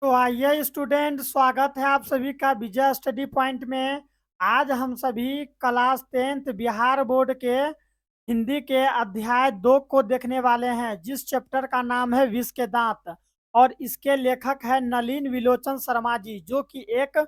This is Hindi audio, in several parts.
तो आइए स्टूडेंट, स्वागत है आप सभी का विजय स्टडी पॉइंट में। आज हम सभी क्लास 10th बिहार बोर्ड के हिंदी के अध्याय 2 को देखने वाले हैं, जिस चैप्टर का नाम है विष के दांत। और इसके लेखक है नलिन विलोचन शर्मा जी, जो कि एक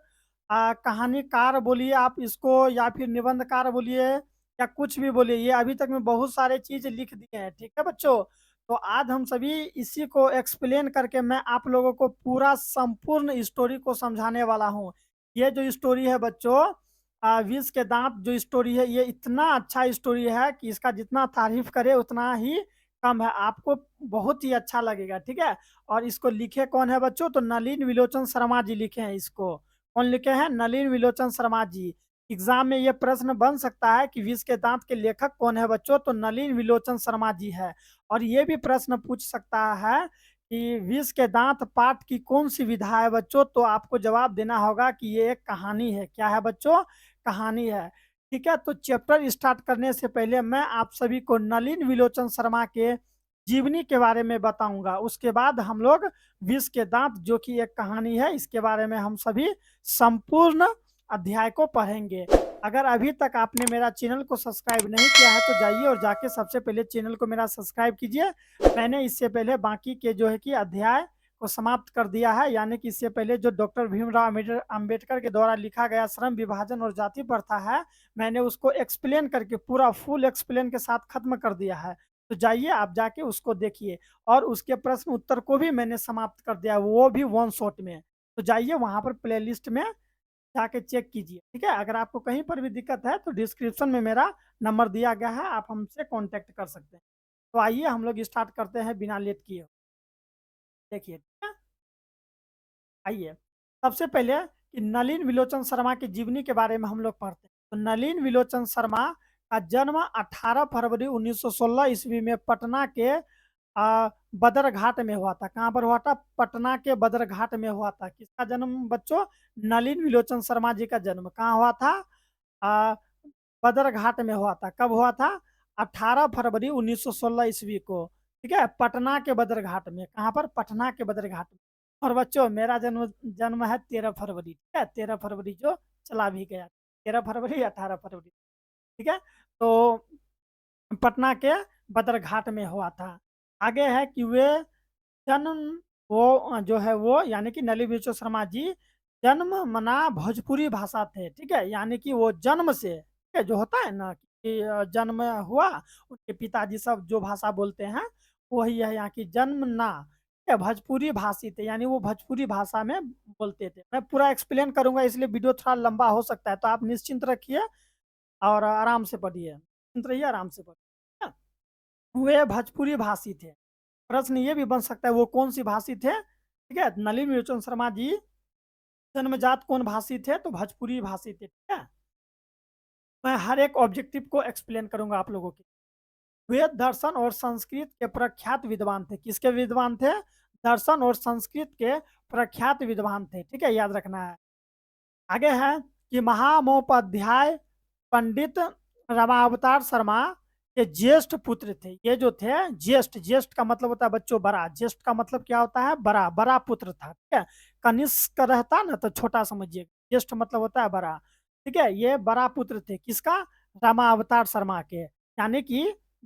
कहानीकार बोलिए आप इसको, या फिर निबंधकार बोलिए, या कुछ भी बोलिए। ये अभी तक में बहुत सारे चीज लिख दिए हैं। ठीक है बच्चों, तो आज हम सभी इसी को एक्सप्लेन करके मैं आप लोगों को पूरा संपूर्ण स्टोरी को समझाने वाला हूँ। ये जो स्टोरी है बच्चों, विष के दांत जो स्टोरी है, ये इतना अच्छा स्टोरी है कि इसका जितना तारीफ करे उतना ही कम है। आपको बहुत ही अच्छा लगेगा। ठीक है, और इसको लिखे कौन है बच्चों? तो नलिन विलोचन शर्मा जी लिखे हैं इसको। कौन लिखे हैं? नलिन विलोचन शर्मा जी। एग्जाम में ये प्रश्न बन सकता है कि विष के दांत के लेखक कौन है बच्चों? तो नलिन विलोचन शर्मा जी है। और ये भी प्रश्न पूछ सकता है कि विष के दांत पाठ की कौन सी विधा है बच्चों? तो आपको जवाब देना होगा कि ये एक कहानी है। क्या है बच्चों? कहानी है। ठीक है, तो चैप्टर स्टार्ट करने से पहले मैं आप सभी को नलिन विलोचन शर्मा के जीवनी के बारे में बताऊंगा। उसके बाद हम लोग विष के दांत, जो कि एक कहानी है, इसके बारे में हम सभी संपूर्ण अध्याय को पढ़ेंगे। अगर अभी तक आपने मेरा चैनल को सब्सक्राइब नहीं किया है तो जाइए और जाके सबसे पहले चैनल को मेरा सब्सक्राइब कीजिए। मैंने इससे पहले बाकी के जो है कि अध्याय को समाप्त कर दिया है, यानी कि इससे पहले जो डॉक्टर भीमराव अम्बेडकर के द्वारा लिखा गया श्रम विभाजन और जाति प्रथा है, मैंने उसको एक्सप्लेन करके पूरा फुल एक्सप्लेन के साथ खत्म कर दिया है। तो जाइए आप जाके उसको देखिए, और उसके प्रश्न उत्तर को भी मैंने समाप्त कर दिया, वो भी वन शॉट में। तो जाइए वहां पर प्लेलिस्ट में जाके चेक कीजिए। ठीक है, अगर आपको कहीं पर भी दिक्कत है तो डिस्क्रिप्शन में मेरा नंबर दिया गया है, आप हमसे कांटेक्ट कर सकते हैं। तो आइए हम लोग स्टार्ट करते हैं बिना लेट किए। देखिए, ठीक है, आइए सबसे पहले कि नलिन विलोचन शर्मा की जीवनी के बारे में हम लोग पढ़ते हैं। तो नलिन विलोचन शर्मा का जन्म 18 फरवरी 1916 ईस्वी में पटना के बदरघाट में हुआ था। कहाँ पर हुआ था? पटना के बदरघाट में हुआ था। किसका जन्म बच्चों? नलिन विलोचन शर्मा जी का जन्म कहाँ हुआ था? आ, बदरघाट में हुआ था। कब हुआ था? 18 फरवरी 1916 ईस्वी को। ठीक है, पटना के बदरघाट में। कहाँ पर? पटना के बदरघाट में। और बच्चों मेरा जन्म जन्म है 13 फरवरी। ठीक है, 13 फरवरी जो चला भी गया, 13 फरवरी 18 फरवरी। ठीक है, तो पटना के बदरघाट में हुआ था। आगे है कि वे जन्म, वो जो है वो, यानी कि नलिनी विलोचन शर्मा जी जन्म मना भोजपुरी भाषा थे। ठीक है, यानी कि वो जन्म से, ठीक है, जो होता है ना कि जन्म हुआ, उनके पिताजी सब जो भाषा बोलते हैं वही है यहाँ की जन्म ना। ठीक है, भोजपुरी भाषी थे, यानी वो भोजपुरी भाषा में बोलते थे। मैं पूरा एक्सप्लेन करूंगा, इसलिए वीडियो थोड़ा लंबा हो सकता है, तो आप निश्चिंत रखिए और आराम से पढ़िए। निश्चिंत रहिए, आराम से पढ़िए। वे भोजपुरी भाषी थे। प्रश्न ये भी बन सकता है वो कौन सी भाषी थे? ठीक है, नलिनी विलोचन शर्मा जी जन्मजात कौन भाषी थे? तो भोजपुरी भाषी थे। ठीक है, मैं हर एक ऑब्जेक्टिव को एक्सप्लेन करूंगा आप लोगों के। वे दर्शन और संस्कृत के प्रख्यात विद्वान थे। किसके विद्वान थे? दर्शन और संस्कृत के प्रख्यात विद्वान थे। ठीक है, याद रखना है। आगे है कि महामहोपाध्याय पंडित रमावतार शर्मा के ज्येष्ठ पुत्र थे। ये जो थे ज्येष्ठ, ज्येष्ठ का मतलब होता है बच्चों बड़ा। ज्येष्ठ का मतलब क्या होता है? बड़ा, बड़ा पुत्र था। ठीक है, कनिष्क रहता ना तो छोटा समझिए, ज्येष्ठ मतलब होता है बड़ा। ठीक है, ये बड़ा पुत्र थे किसका? रामावतार शर्मा के। यानी कि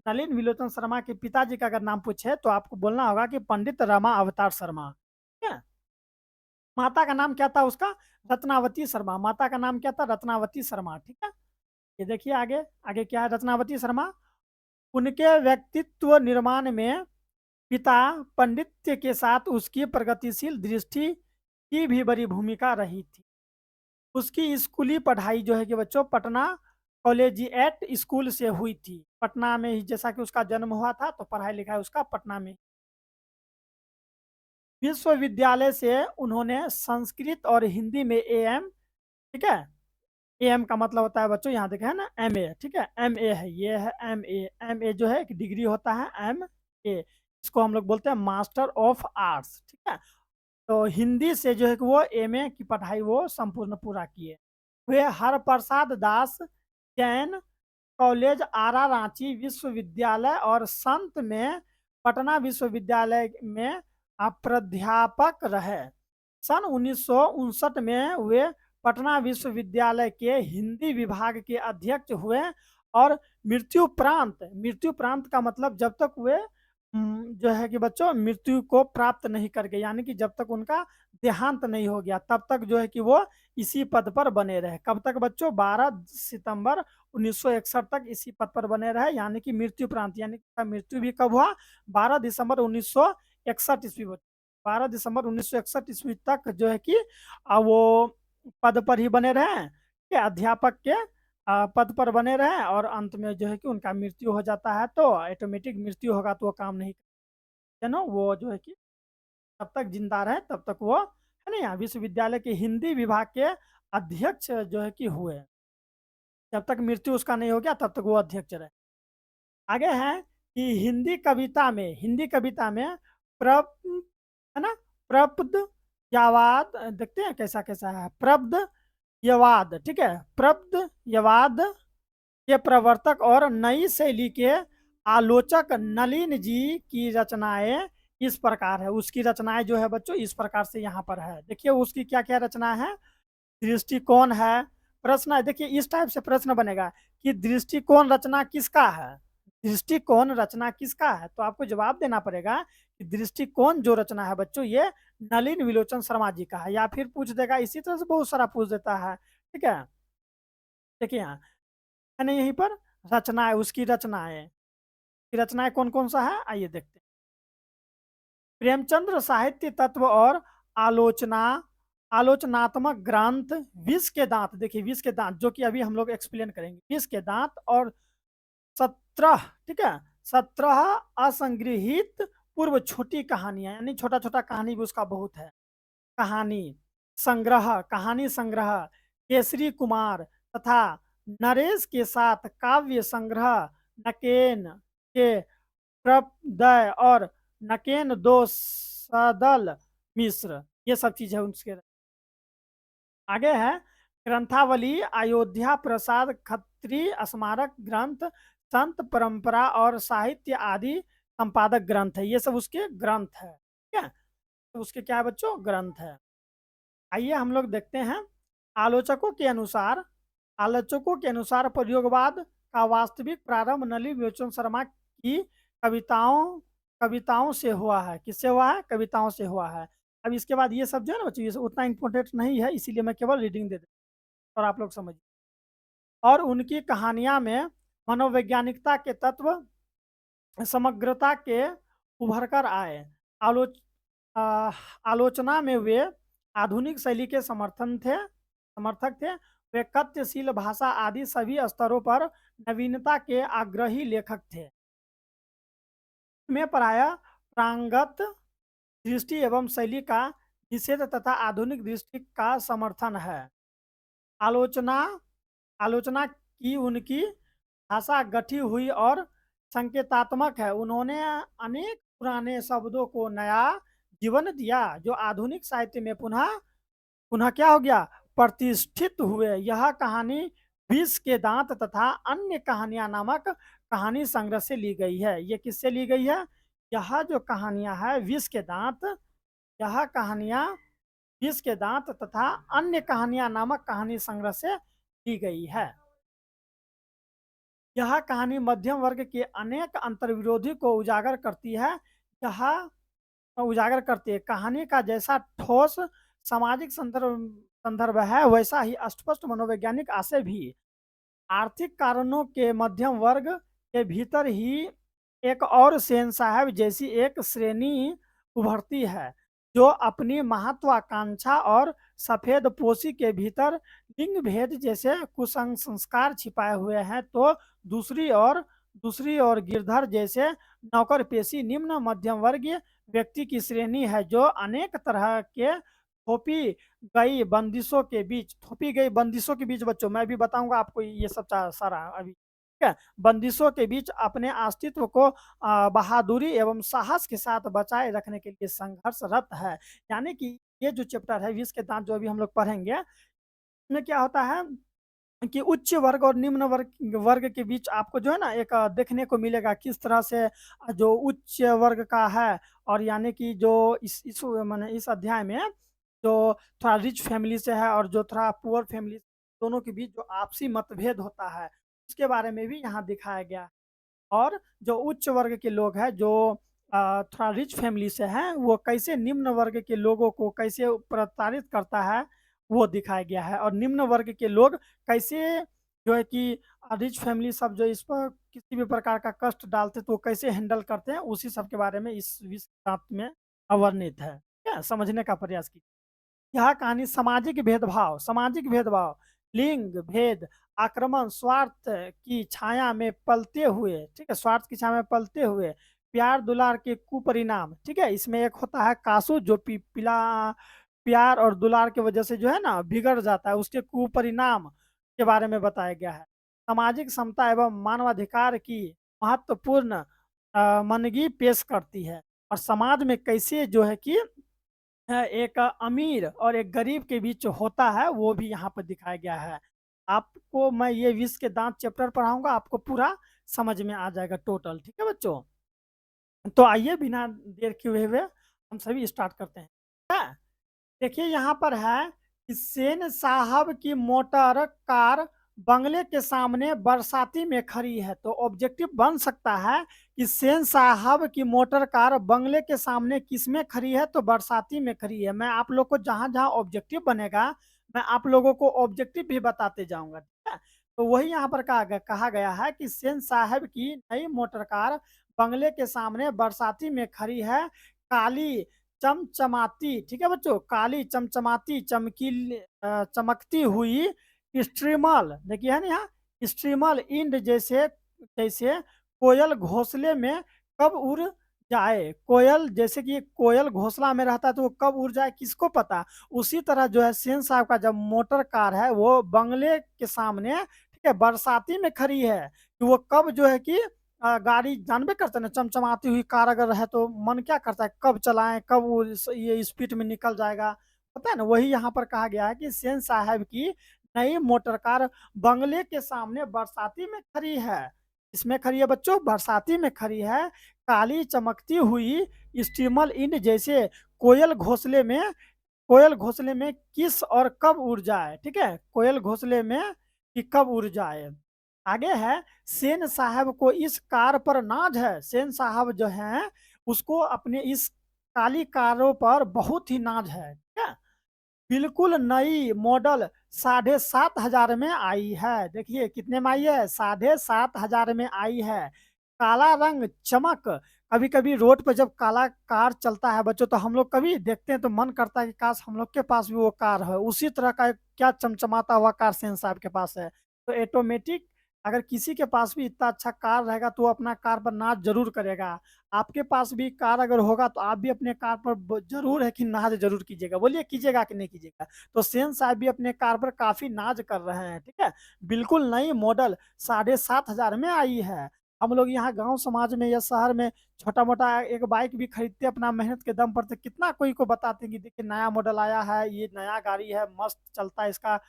नलिन विलोचन शर्मा के पिताजी का अगर नाम पूछे तो आपको बोलना होगा कि पंडित रमा अवतार शर्मा। ठीक है, माता का नाम क्या था उसका? रत्नावती शर्मा। माता का नाम क्या था? रत्नावती शर्मा। ठीक है, ये देखिए आगे, आगे क्या है? रत्नावती शर्मा। उनके व्यक्तित्व निर्माण में पिता पंडित्य के साथ उसकी प्रगतिशील दृष्टि की भी बड़ी भूमिका रही थी। उसकी स्कूली पढ़ाई जो है कि बच्चों पटना कॉलेजिएट स्कूल से हुई थी। पटना में ही, जैसा कि उसका जन्म हुआ था तो पढ़ाई लिखाई उसका पटना में। विश्वविद्यालय से उन्होंने संस्कृत और हिंदी में एम, ठीक है, एम का मतलब होता है बच्चों, यहाँ देखे है ना एम ए। ठीक है, एम ए है, ये है एम ए। एम ए जो है एक डिग्री होता है, एम ए, इसको हम लोग बोलते हैं मास्टर ऑफ आर्ट्स। ठीक है, तो हिंदी से जो है कि वो एम ए की पढ़ाई वो संपूर्ण पूरा किए। वे हरप्रसाद दास जैन कॉलेज आरा रांची विश्वविद्यालय और संत में पटना विश्वविद्यालय में प्राध्यापक रहे। सन 1959 में वे पटना विश्वविद्यालय के हिंदी विभाग के अध्यक्ष हुए और मृत्यु प्रांत का मतलब जब तक वे जो है कि बच्चों मृत्यु को प्राप्त नहीं कर गए, यानी कि जब तक उनका देहांत नहीं हो गया तब तक जो है कि वो इसी पद पर बने रहे। कब तक बच्चों? 12 सितंबर 1961 तक इसी पद पर बने रहे, यानी कि मृत्यु प्रांत, यानी कि मृत्यु भी कब हुआ? 12 दिसंबर 1961 ईस्वी। 12 दिसंबर 1961 ईस्वी तक जो है कि वो पद पर ही बने रहे, के अध्यापक के पद पर बने रहे, और अंत में जो है कि उनका मृत्यु हो जाता है। तो ऑटोमेटिक मृत्यु होगा तो वो काम नहीं है ना, वो जो है कि तब तक जिंदा रहे तब तक वो है ना यहाँ विश्वविद्यालय के हिंदी विभाग के अध्यक्ष जो है कि हुए। जब तक मृत्यु उसका नहीं हो गया तब तक वो अध्यक्ष रहे। आगे है कि हिंदी कविता में है ना प्रब्ध यवाद, देखते हैं कैसा कैसा है प्रब्ध यवाद, ठीक है। प्रब्ध यवाद के प्रवर्तक और नई शैली के आलोचक नलिन जी की रचनाएं इस प्रकार है। उसकी रचनाएं जो है बच्चों इस प्रकार से यहाँ पर है, देखिए उसकी क्या क्या रचना है। दृष्टिकोण है, प्रश्न है, देखिए इस टाइप से प्रश्न बनेगा कि दृष्टिकोण रचना किसका है, दृष्टिकोण रचना किसका है, तो आपको जवाब देना पड़ेगा कि दृष्टिकोण जो रचना है बच्चों ये नलिन विलोचन शर्मा जी का है। या फिर पूछ देगा, इसी तरह से बहुत सारा पूछ देता है, ठीक है। देखिए यहाँ है ना, यहीं पर रचनाएं, उसकी रचनाएं कौन कौन सा है, आइए देखते हैं। प्रेमचंद्र साहित्य तत्व और आलोचना आलोचनात्मक ग्रंथ विष के दांत, देखिए विष के दांत जो कि अभी हम लोग एक्सप्लेन करेंगे, विष के दांत और 17, ठीक है, 17 असंग्रहित पूर्व छोटी कहानियां, यानी छोटा छोटा कहानी भी उसका बहुत है। कहानी संग्रह केसरी कुमार तथा नरेश के साथ काव्य संग्रह नकेन के प्रदय और नकेन दो सदल मिश्र, ये सब चीज है उसके। आगे है ग्रंथावली अयोध्या प्रसाद खत्री स्मारक ग्रंथ संत परंपरा और साहित्य आदि संपादक ग्रंथ है, ये सब उसके ग्रंथ है, ठीक है। तो उसके क्या है बच्चों? ग्रंथ है। आइए हम लोग देखते हैं। आलोचकों के अनुसार प्रयोगवाद का वास्तविक प्रारंभ नलिनी विलोचन शर्मा की कविताओं कविताओं से हुआ है। किससे हुआ है? कविताओं से हुआ है। अब इसके बाद ये सब जो है ना बच्चों, ये सब उतना इंपॉर्टेंट नहीं है, इसीलिए मैं केवल रीडिंग दे देता हूं और आप लोग समझिए। और उनकी कहानियां में मनोवैज्ञानिकता के तत्व समग्रता के उभर कर आए। आलोच आ, आलोचना में वे आधुनिक शैली के समर्थक थे। वे कथ्यशील भाषा आदि सभी स्तरों पर नवीनता के आग्रही लेखक थे। में प्राय प्रांगत दृष्टि एवं शैली का निषेध तथा आधुनिक दृष्टि का समर्थन है। आलोचना आलोचना की उनकी भाषा गठी हुई और संकेतात्मक है। उन्होंने अनेक पुराने शब्दों को नया जीवन दिया जो आधुनिक साहित्य में पुनः पुनः क्या हो गया? प्रतिष्ठित हुए। यह कहानी विष के दांत तथा अन्य कहानियां नामक कहानी संग्रह से ली गई है। ये किससे ली गई है? यह जो कहानियां है विष के दांत, यह कहानियां विष के दांत तथा अन्य कहानियां नामक कहानी संग्रह से ली गई है। यह कहानी मध्यम वर्ग के अनेक अंतर्विरोधी को उजागर करती है। यह उजागर करती है। कहानी का जैसा ठोस सामाजिक संदर्भ है वैसा ही स्पष्ट मनोवैज्ञानिक आशय भी। आर्थिक कारणों के मध्यम वर्ग के भीतर ही एक और सेन साहब जैसी एक श्रेणी उभरती है जो अपनी महत्वाकांक्षा और सफेद पोशी के भीतर लिंग भेद जैसे कुसंस्कार छिपाए हुए हैं, तो दूसरी ओर गिरधर जैसे नौकर पेशी निम्न मध्यम वर्गीय व्यक्ति की श्रेणी है जो अनेक तरह के थोपी गई बंदिशों के बीच बच्चों, मैं भी बताऊंगा आपको ये सब सारा अभी, ठीक है। बंदिशों के बीच अपने अस्तित्व को बहादुरी एवं साहस के साथ बचाए रखने के लिए संघर्षरत है। यानी कि ये जो चैप्टर है विष के दांत जो अभी हम लोग पढ़ेंगे, इसमें क्या होता है कि उच्च वर्ग और निम्न वर्ग के बीच आपको जो है ना एक देखने को मिलेगा किस तरह से जो उच्च वर्ग का है, और यानी कि जो इस माने इस अध्याय में जो थोड़ा रिच फैमिली से है और जो थोड़ा पुअर फैमिली, दोनों के बीच जो आपसी मतभेद होता है, उसके बारे में भी यहाँ दिखाया गया है। और जो उच्च वर्ग के लोग हैं, जो थोड़ा रिच फैमिली से हैं, वो कैसे निम्न वर्ग के लोगों को कैसे प्रताड़ित करता है, वो दिखाया गया है। और निम्न वर्ग के लोग कैसे जो है कि रिच फैमिली सब जो इस पर किसी भी प्रकार का कष्ट डालते तो वो कैसे हैंडल करते हैं, उसी सब के बारे में इस विश्व में अवर्णित है। ठीक है? समझने का प्रयास कीजिए। यह कहानी सामाजिक भेदभाव, लिंग भेद, आक्रमण, स्वार्थ की छाया में पलते हुए, ठीक है, स्वार्थ की छाया में पलते हुए प्यार दुलार के कुपरिणाम, ठीक है, इसमें एक होता है कासू जो पिला प्यार और दुलार की वजह से जो है ना बिगड़ जाता है, उसके कुपरिणाम के बारे में बताया गया है। सामाजिक समता एवं मानवाधिकार की महत्वपूर्ण मनगी पेश करती है। और समाज में कैसे जो है कि एक अमीर और एक गरीब के बीच जो होता है वो भी यहाँ पर दिखाया गया है। आपको मैं ये विश्व के दांत चैप्टर पढ़ाऊंगा, आपको पूरा समझ में आ जाएगा टोटल। ठीक है बच्चों, तो आइए बिना देर किए हुए हम सभी स्टार्ट करते हैं। है? देखिए यहाँ पर है कि सेन साहब की मोटर कार बंगले के सामने बरसाती में खड़ी है। तो ऑब्जेक्टिव बन सकता है कि सेन साहब की मोटर कार बंगले के सामने किस में खड़ी है, तो बरसाती में खड़ी है। मैं आप लोग को जहां जहां ऑब्जेक्टिव बनेगा, मैं आप लोगों को ऑब्जेक्टिव भी बताते जाऊंगा। ठीक है? तो वही यहाँ पर कहा गया है कि सेन साहब की नई मोटर कार बंगले के सामने बरसाती में खड़ी है। काली चमचमाती, ठीक है बच्चों, काली चमचमाती चमकती हुई स्ट्रीमल, देखिए है ना यहाँ, स्ट्रीमल इंड जैसे जैसे कोयल घोंसले में कब उड़ जाए। कोयल जैसे कि कोयल घोंसला में रहता है तो वो कब उड़ जाए किसको पता। उसी तरह जो है सेन साहब का जब मोटर कार है वो बंगले के सामने, ठीक है, बरसाती में खड़ी है, कि वो कब जो है कि गाड़ी जानबे करते हैं ना, चमचमाती हुई कार अगर है तो मन क्या करता है कब चलाएं, कब वो ये स्पीड में निकल जाएगा, पता है ना। वही यहाँ पर कहा गया है कि सेन साहब की नई मोटर कार बंगले के सामने बरसाती में खड़ी है। इसमें खड़ी है बच्चों, बरसाती में खड़ी है। काली चमकती हुई स्टीमल इंड जैसे कोयल घोंसले में, कोयल घोंसले में किस और कब उड़ जाए, ठीक है, कोयल घोंसले में कि कब उड़ जाए। आगे है, सेन साहब को इस कार पर नाज है। सेन साहब जो हैं उसको अपने इस काली कारों पर बहुत ही नाज है। ठीक है? बिल्कुल नई मॉडल 7,500 में आई है। देखिए कितने में आई है, 7,500 में आई है। काला रंग चमक, कभी कभी रोड पर जब काला कार चलता है बच्चों तो हम लोग कभी देखते हैं तो मन करता है कि काश हम लोग के पास भी वो कार है। उसी तरह का क्या चमचमाता हुआ कार सेन साहब के पास है। तो ऑटोमेटिक अगर किसी के पास भी इतना अच्छा कार रहेगा तो वो अपना कार पर नाज जरूर करेगा। आपके पास भी कार अगर होगा तो आप भी अपने कार पर जरूर है कि नाज जरूर कीजिएगा। बोलिए कीजिएगा कि नहीं कीजिएगा। तो सेन साहब भी अपने कार पर काफी नाज कर रहे हैं। ठीक है? बिल्कुल नई मॉडल 7,500 में आई है। हम लोग यहाँ गांव समाज में या शहर में छोटा मोटा एक बाइक भी खरीदते अपना मेहनत के दम पर, तो कितना कोई को बताते हैं कि देखिए नया मॉडल आया है, ये नया गाड़ी है, मस्त चलता है इसका,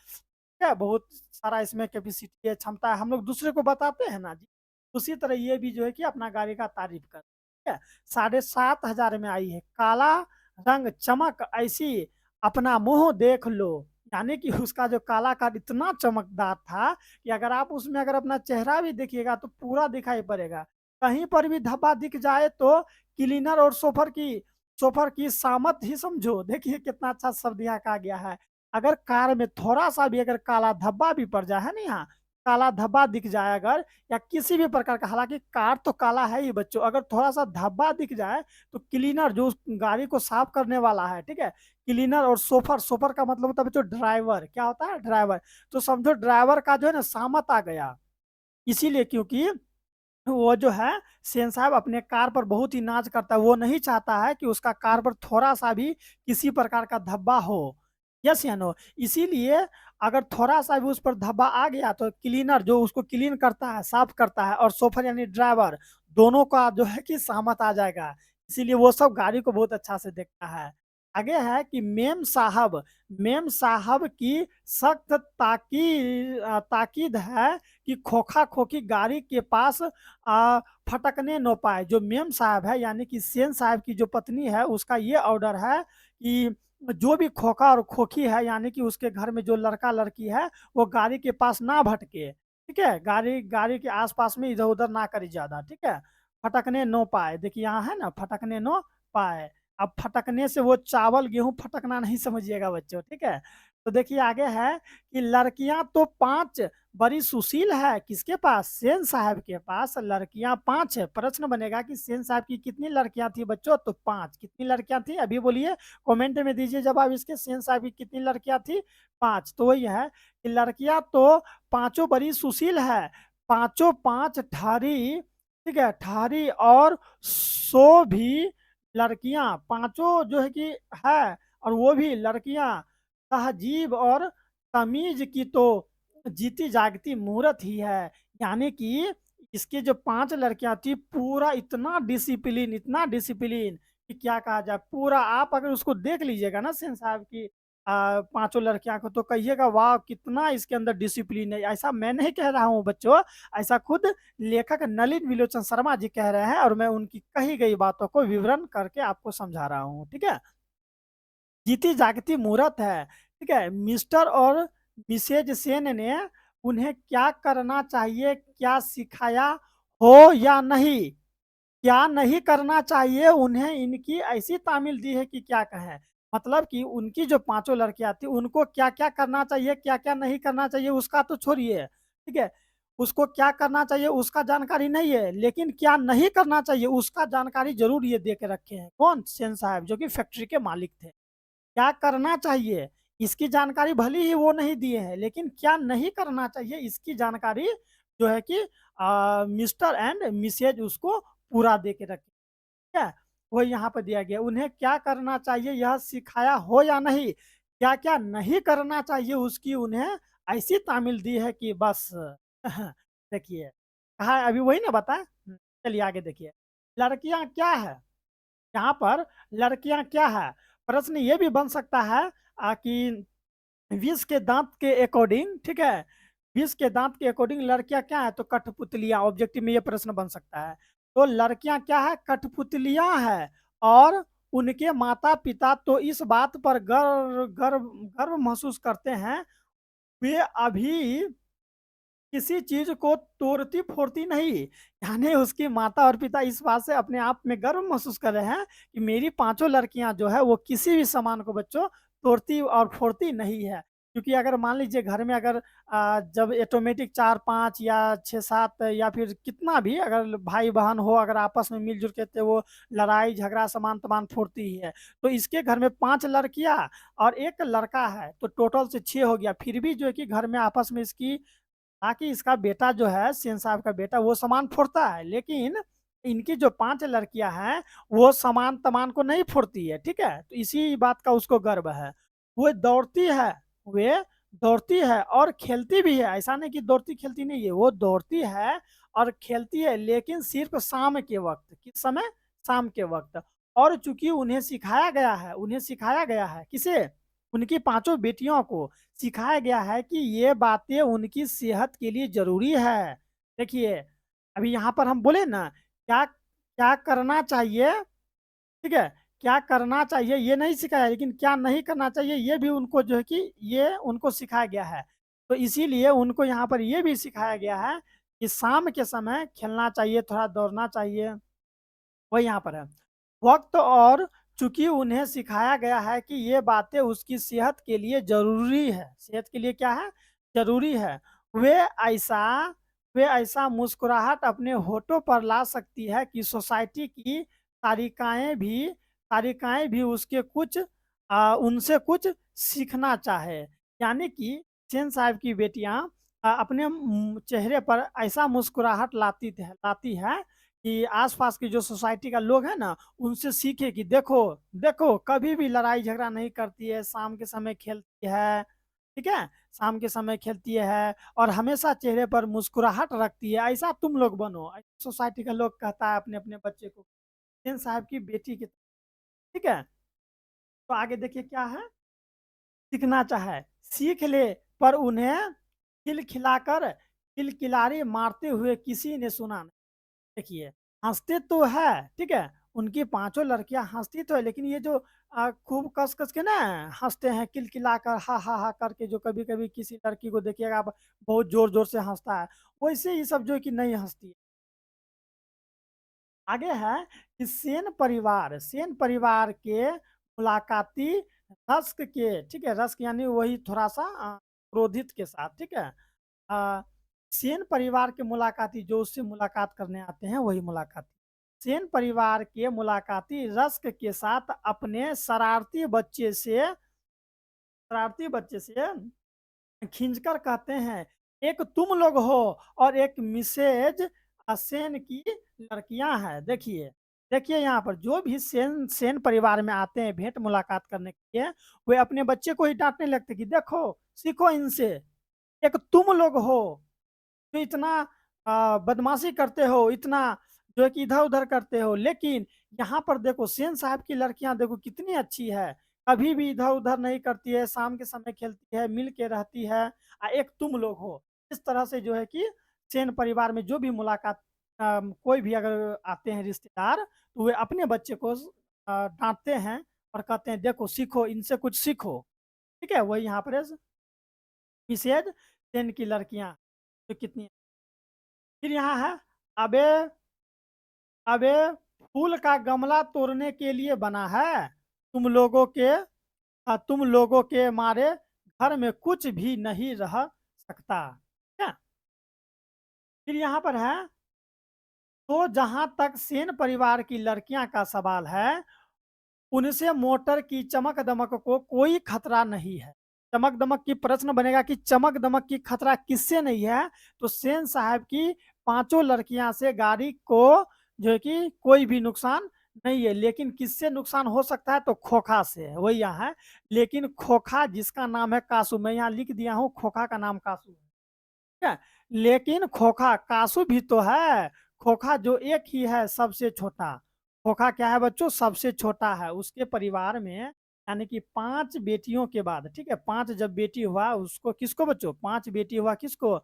है बहुत सारा इसमें कैपेसिटी है, क्षमता है, हम लोग दूसरे को बताते हैं ना जी। उसी तरह ये भी जो है कि अपना गाड़ी का तारीफ कर, ठीक है। 7,500 में आई है, काला रंग चमक ऐसी अपना मुंह देख लो। यानी कि उसका जो काला कार इतना चमकदार था कि अगर आप उसमें अगर अपना चेहरा भी देखिएगा तो पूरा दिखाई पड़ेगा। कहीं पर भी धब्बा दिख जाए तो क्लीनर और सोफर की सामत ही समझो। देखिए कितना अच्छा शब्द यहाँ कहा गया है। अगर कार में थोड़ा सा भी अगर काला धब्बा भी पड़ जाए, है ना, यहाँ काला धब्बा दिख जाए अगर, या किसी भी प्रकार का, हालांकि कार तो काला है ही बच्चों, अगर थोड़ा सा धब्बा दिख जाए तो क्लीनर जो उस गाड़ी को साफ करने वाला है, ठीक है, क्लीनर और सोफर, सोफर का मतलब होता है बच्चों ड्राइवर, क्या होता है ड्राइवर, तो समझो ड्राइवर का जो है ना सामत आ गया। इसीलिए क्योंकि वो जो है सेन साहब अपने कार पर बहुत ही नाज करता है, वो नहीं चाहता है कि उसका कार पर थोड़ा सा भी किसी प्रकार का धब्बा हो। यस या नो। इसीलिए अगर थोड़ा सा भी उस पर धब्बा आ गया तो क्लीनर जो उसको क्लीन करता है, साफ करता है, और सोफर यानी ड्राइवर, दोनों का जो है कि सहमत आ जाएगा। इसीलिए वो सब गाड़ी को बहुत अच्छा से देखता है। आगे है कि मेम साहब की सख्त ताकीद है कि खोखा खोखी गाड़ी के पास फटकने न पाए। जो मेम साहब है यानी कि सेन साहब की जो पत्नी है उसका ये ऑर्डर है कि जो भी खोखा और खोखी है, यानी कि उसके घर में जो लड़का लड़की है, वो गाड़ी के पास ना भटके, ठीक है, गाड़ी गाड़ी के आसपास में इधर उधर ना करे ज्यादा, ठीक है। फटकने नो पाए, देखिए यहाँ है ना, फटकने नो पाए। अब फटकने से वो चावल गेहूं फटकना नहीं समझिएगा बच्चों, ठीक है। तो देखिए आगे है कि लड़कियां तो पांच बड़ी सुशील है, किसके पास, सेन साहब के पास लड़कियां पांच है। प्रश्न बनेगा कि सेन साहब की कितनी लड़कियां थी बच्चों, तो पांच। कितनी लड़कियां थी अभी बोलिए, कमेंट में दीजिए जवाब इसके। सेन साहब की कितनी लड़कियां थी, पांच। तो वही है कि लड़कियां तो पांचों बड़ी सुशील है, पांचों पांच ठारी, ठीक है, ठारी और सो भी लड़कियां, पांचों जो है कि है, और वो भी लड़कियां तहजीब और तमीज की तो जीती जागती मूर्त ही है। यानी कि इसकी जो पांच लड़कियां थी, पूरा इतना डिसिप्लिन, इतना डिसिप्लिन कि क्या कहा जाए, पूरा आप अगर उसको देख लीजिएगा ना सेन साहब की पांचों लड़कियां को, तो कहिएगा वाह कितना इसके अंदर डिसिप्लिन है। ऐसा मैं नहीं कह रहा हूँ बच्चों, ऐसा खुद लेखक नलिन विलोचन शर्मा जी कह रहे हैं, और मैं उनकी कही गई बातों को विवरण करके आपको समझा रहा हूँ, ठीक है। जीती जागती मूर्त है, ठीक है। मिस्टर और मिसेज सेन ने उन्हें क्या करना चाहिए, क्या सिखाया हो या नहीं, क्या नहीं करना चाहिए उन्हें, इनकी ऐसी तामील दी है कि क्या कहें। मतलब कि उनकी जो पांचों लड़कियां थी, उनको क्या क्या करना चाहिए, क्या क्या नहीं करना चाहिए, उसका तो छोड़िए, ठीक है। उसको क्या करना चाहिए उसका जानकारी नहीं है, लेकिन क्या नहीं करना चाहिए उसका जानकारी जरूर ये दे के रखे हैं। कौन, सेन साहब, जो कि फैक्ट्री के मालिक थे। क्या करना चाहिए इसकी जानकारी भले ही वो नहीं दिए हैं, लेकिन क्या नहीं करना चाहिए इसकी जानकारी जो है कि मिस्टर एंड मिसेज उसको पूरा दे के रखे, ठीक है। वो यहाँ पर दिया गया, उन्हें क्या करना चाहिए यह सिखाया हो या नहीं, क्या क्या नहीं करना चाहिए उसकी उन्हें ऐसी तामील दी है कि बस देखिए कहा है, अभी वही ना बताए। चलिए आगे देखिए, लड़कियां क्या है, यहाँ पर लड़कियां क्या है। प्रश्न ये भी बन सकता है कि विष के दांत के अकॉर्डिंग, ठीक है, विष के दांत के अकॉर्डिंग लड़कियां क्या है, तो कठपुतलियां। ऑब्जेक्टिव में ये प्रश्न बन सकता है। तो लड़कियां क्या है, कठपुतलियां है। और उनके माता पिता तो इस बात पर गर्व गर्व गर्व महसूस करते हैं, वे अभी किसी चीज को तोड़ती फोड़ती नहीं। यानी उसकी माता और पिता इस बात से अपने आप में गर्व महसूस कर रहे हैं कि मेरी पांचों लड़कियां जो है वो किसी भी सामान को बच्चों तोड़ती और फोड़ती नहीं है। क्योंकि अगर मान लीजिए घर में अगर जब ऑटोमेटिक चार पांच या छः सात या फिर कितना भी अगर भाई बहन हो, अगर आपस में मिलजुल के, तो वो लड़ाई झगड़ा सामान तमान फोड़ती ही है। तो इसके घर में पांच लड़कियां और एक लड़का है, तो टोटल से छह हो गया। फिर भी जो है कि घर में आपस में इसकी, ताकि इसका बेटा जो है सेन साहब का बेटा, वो सामान फोड़ता है, लेकिन इनकी जो पांच लड़कियां हैं वो सामान तमान को नहीं फोड़ती है, ठीक है। तो इसी बात का उसको गर्व है। वो दौड़ती है, वे दौड़ती है और खेलती भी है। ऐसा नहीं कि दौड़ती खेलती नहीं है, वो दौड़ती है और खेलती है, लेकिन सिर्फ शाम के वक्त। किस समय, शाम के वक्त। और चूंकि उन्हें सिखाया गया है, उन्हें सिखाया गया है किसे, उनकी पांचों बेटियों को सिखाया गया है कि ये बातें उनकी सेहत के लिए जरूरी है। देखिए अभी यहाँ पर हम बोले ना, क्या क्या करना चाहिए, ठीक है, क्या करना चाहिए ये नहीं सिखाया, लेकिन क्या नहीं करना चाहिए ये भी उनको जो है कि ये उनको सिखाया गया है। तो इसीलिए उनको यहाँ पर ये भी सिखाया गया है कि शाम के समय खेलना चाहिए, थोड़ा दौड़ना चाहिए। वही यहाँ पर है, वक्त और चूंकि उन्हें सिखाया गया है कि ये बातें उसकी सेहत के लिए जरूरी है, सेहत के लिए क्या है, जरूरी है। वे ऐसा वे ऐसा मुस्कुराहट अपने होठों पर ला सकती है कि सोसाइटी की तारिकाएं भी उसके कुछ उनसे कुछ सीखना चाहे। यानी कि सेन साहब की बेटियां अपने चेहरे पर ऐसा मुस्कुराहट लाती है कि आसपास की जो सोसाइटी का लोग है ना, उनसे सीखे कि देखो देखो कभी भी लड़ाई झगड़ा नहीं करती है, शाम के समय खेलती है, ठीक है, शाम के समय खेलती है और हमेशा चेहरे पर मुस्कुराहट रखती है। ऐसा तुम लोग बनो, सोसाइटी का लोग कहता है अपने अपने बच्चे को, सेन साहब की बेटी की, ठीक है। तो आगे देखिए क्या है, सीखना चाहे सीख ले, पर उन्हें खिलखिलाकर खिलखिलारी मारते हुए किसी ने सुना नहीं। देखिए हंसते तो है, ठीक है, उनकी पांचों लड़कियां हंसती तो है, लेकिन ये जो खूब कस कस के ना हंसते हैं, किलकिला कर हा करके, जो कभी कभी किसी लड़की को देखिएगा आप बहुत जोर जोर से हंसता है, वैसे ये सब जो है कि नहीं हंसती है। आगे है कि सेन परिवार के मुलाकाती रस्क के, ठीक है, रस्क यानी वही थोड़ा सा क्रोधित के साथ, ठीक है। अ, सेन परिवार के मुलाकाती जो उससे मुलाकात करने आते हैं वही मुलाकाती, सेन परिवार के मुलाकाती रस्क के साथ अपने शरारती बच्चे से खींचकर कहते हैं, एक तुम लोग हो और एक मिसेज सेन की लड़कियां हैं। देखिए, देखिए यहाँ पर जो भी सेन सेन परिवार में आते हैं भेंट मुलाकात करने के लिए, वे अपने बच्चे को ही डांटने लगते कि देखो, सीखो इनसे, एक तुम लोग हो जो इतना बदमाशी करते हो, इतना जो है कि इधर उधर करते हो, लेकिन यहाँ पर देखो सेन साहब की लड़कियां देखो कितनी अच्छी है, कभी भी इधर उधर नहीं करती है, शाम के समय खेलती है, मिल के रहती है, एक तुम लोग हो। इस तरह से जो है कि सेन परिवार में जो भी मुलाकात कोई भी अगर आते हैं रिश्तेदार, तो वे अपने बच्चे को डांटते हैं और कहते हैं देखो सीखो इनसे, कुछ सीखो। ठीक है, वही यहाँ पर मिसेज सेन की लड़कियां जो कितनी, फिर यहाँ है, अबे अबे फूल का गमला तोड़ने के लिए बना है, तुम लोगों के मारे घर में कुछ भी नहीं रह सकता। क्या, फिर यहाँ पर है, तो जहां तक सेन परिवार की लड़कियां का सवाल है, उनसे मोटर की चमक दमक को कोई खतरा नहीं है। चमक दमक की प्रश्न बनेगा कि चमक दमक की खतरा किससे नहीं है, तो सेन साहब की पांचों लड़कियां से गाड़ी को जो है कि कोई भी नुकसान नहीं है, लेकिन किससे नुकसान हो सकता है, तो खोखा से, वही यहाँ है। लेकिन खोखा जिसका नाम है कासू, मैं यहाँ लिख दिया हूँ खोखा का नाम कासू है, ठीक है, लेकिन खोखा कासू भी तो है, खोखा जो एक ही है सबसे छोटा, खोखा क्या है बच्चों, सबसे छोटा है उसके परिवार में, यानी कि पांच बेटियों के बाद, ठीक है, पांच जब बेटी हुआ उसको, किसको बच्चों, पांच बेटी हुआ किसको,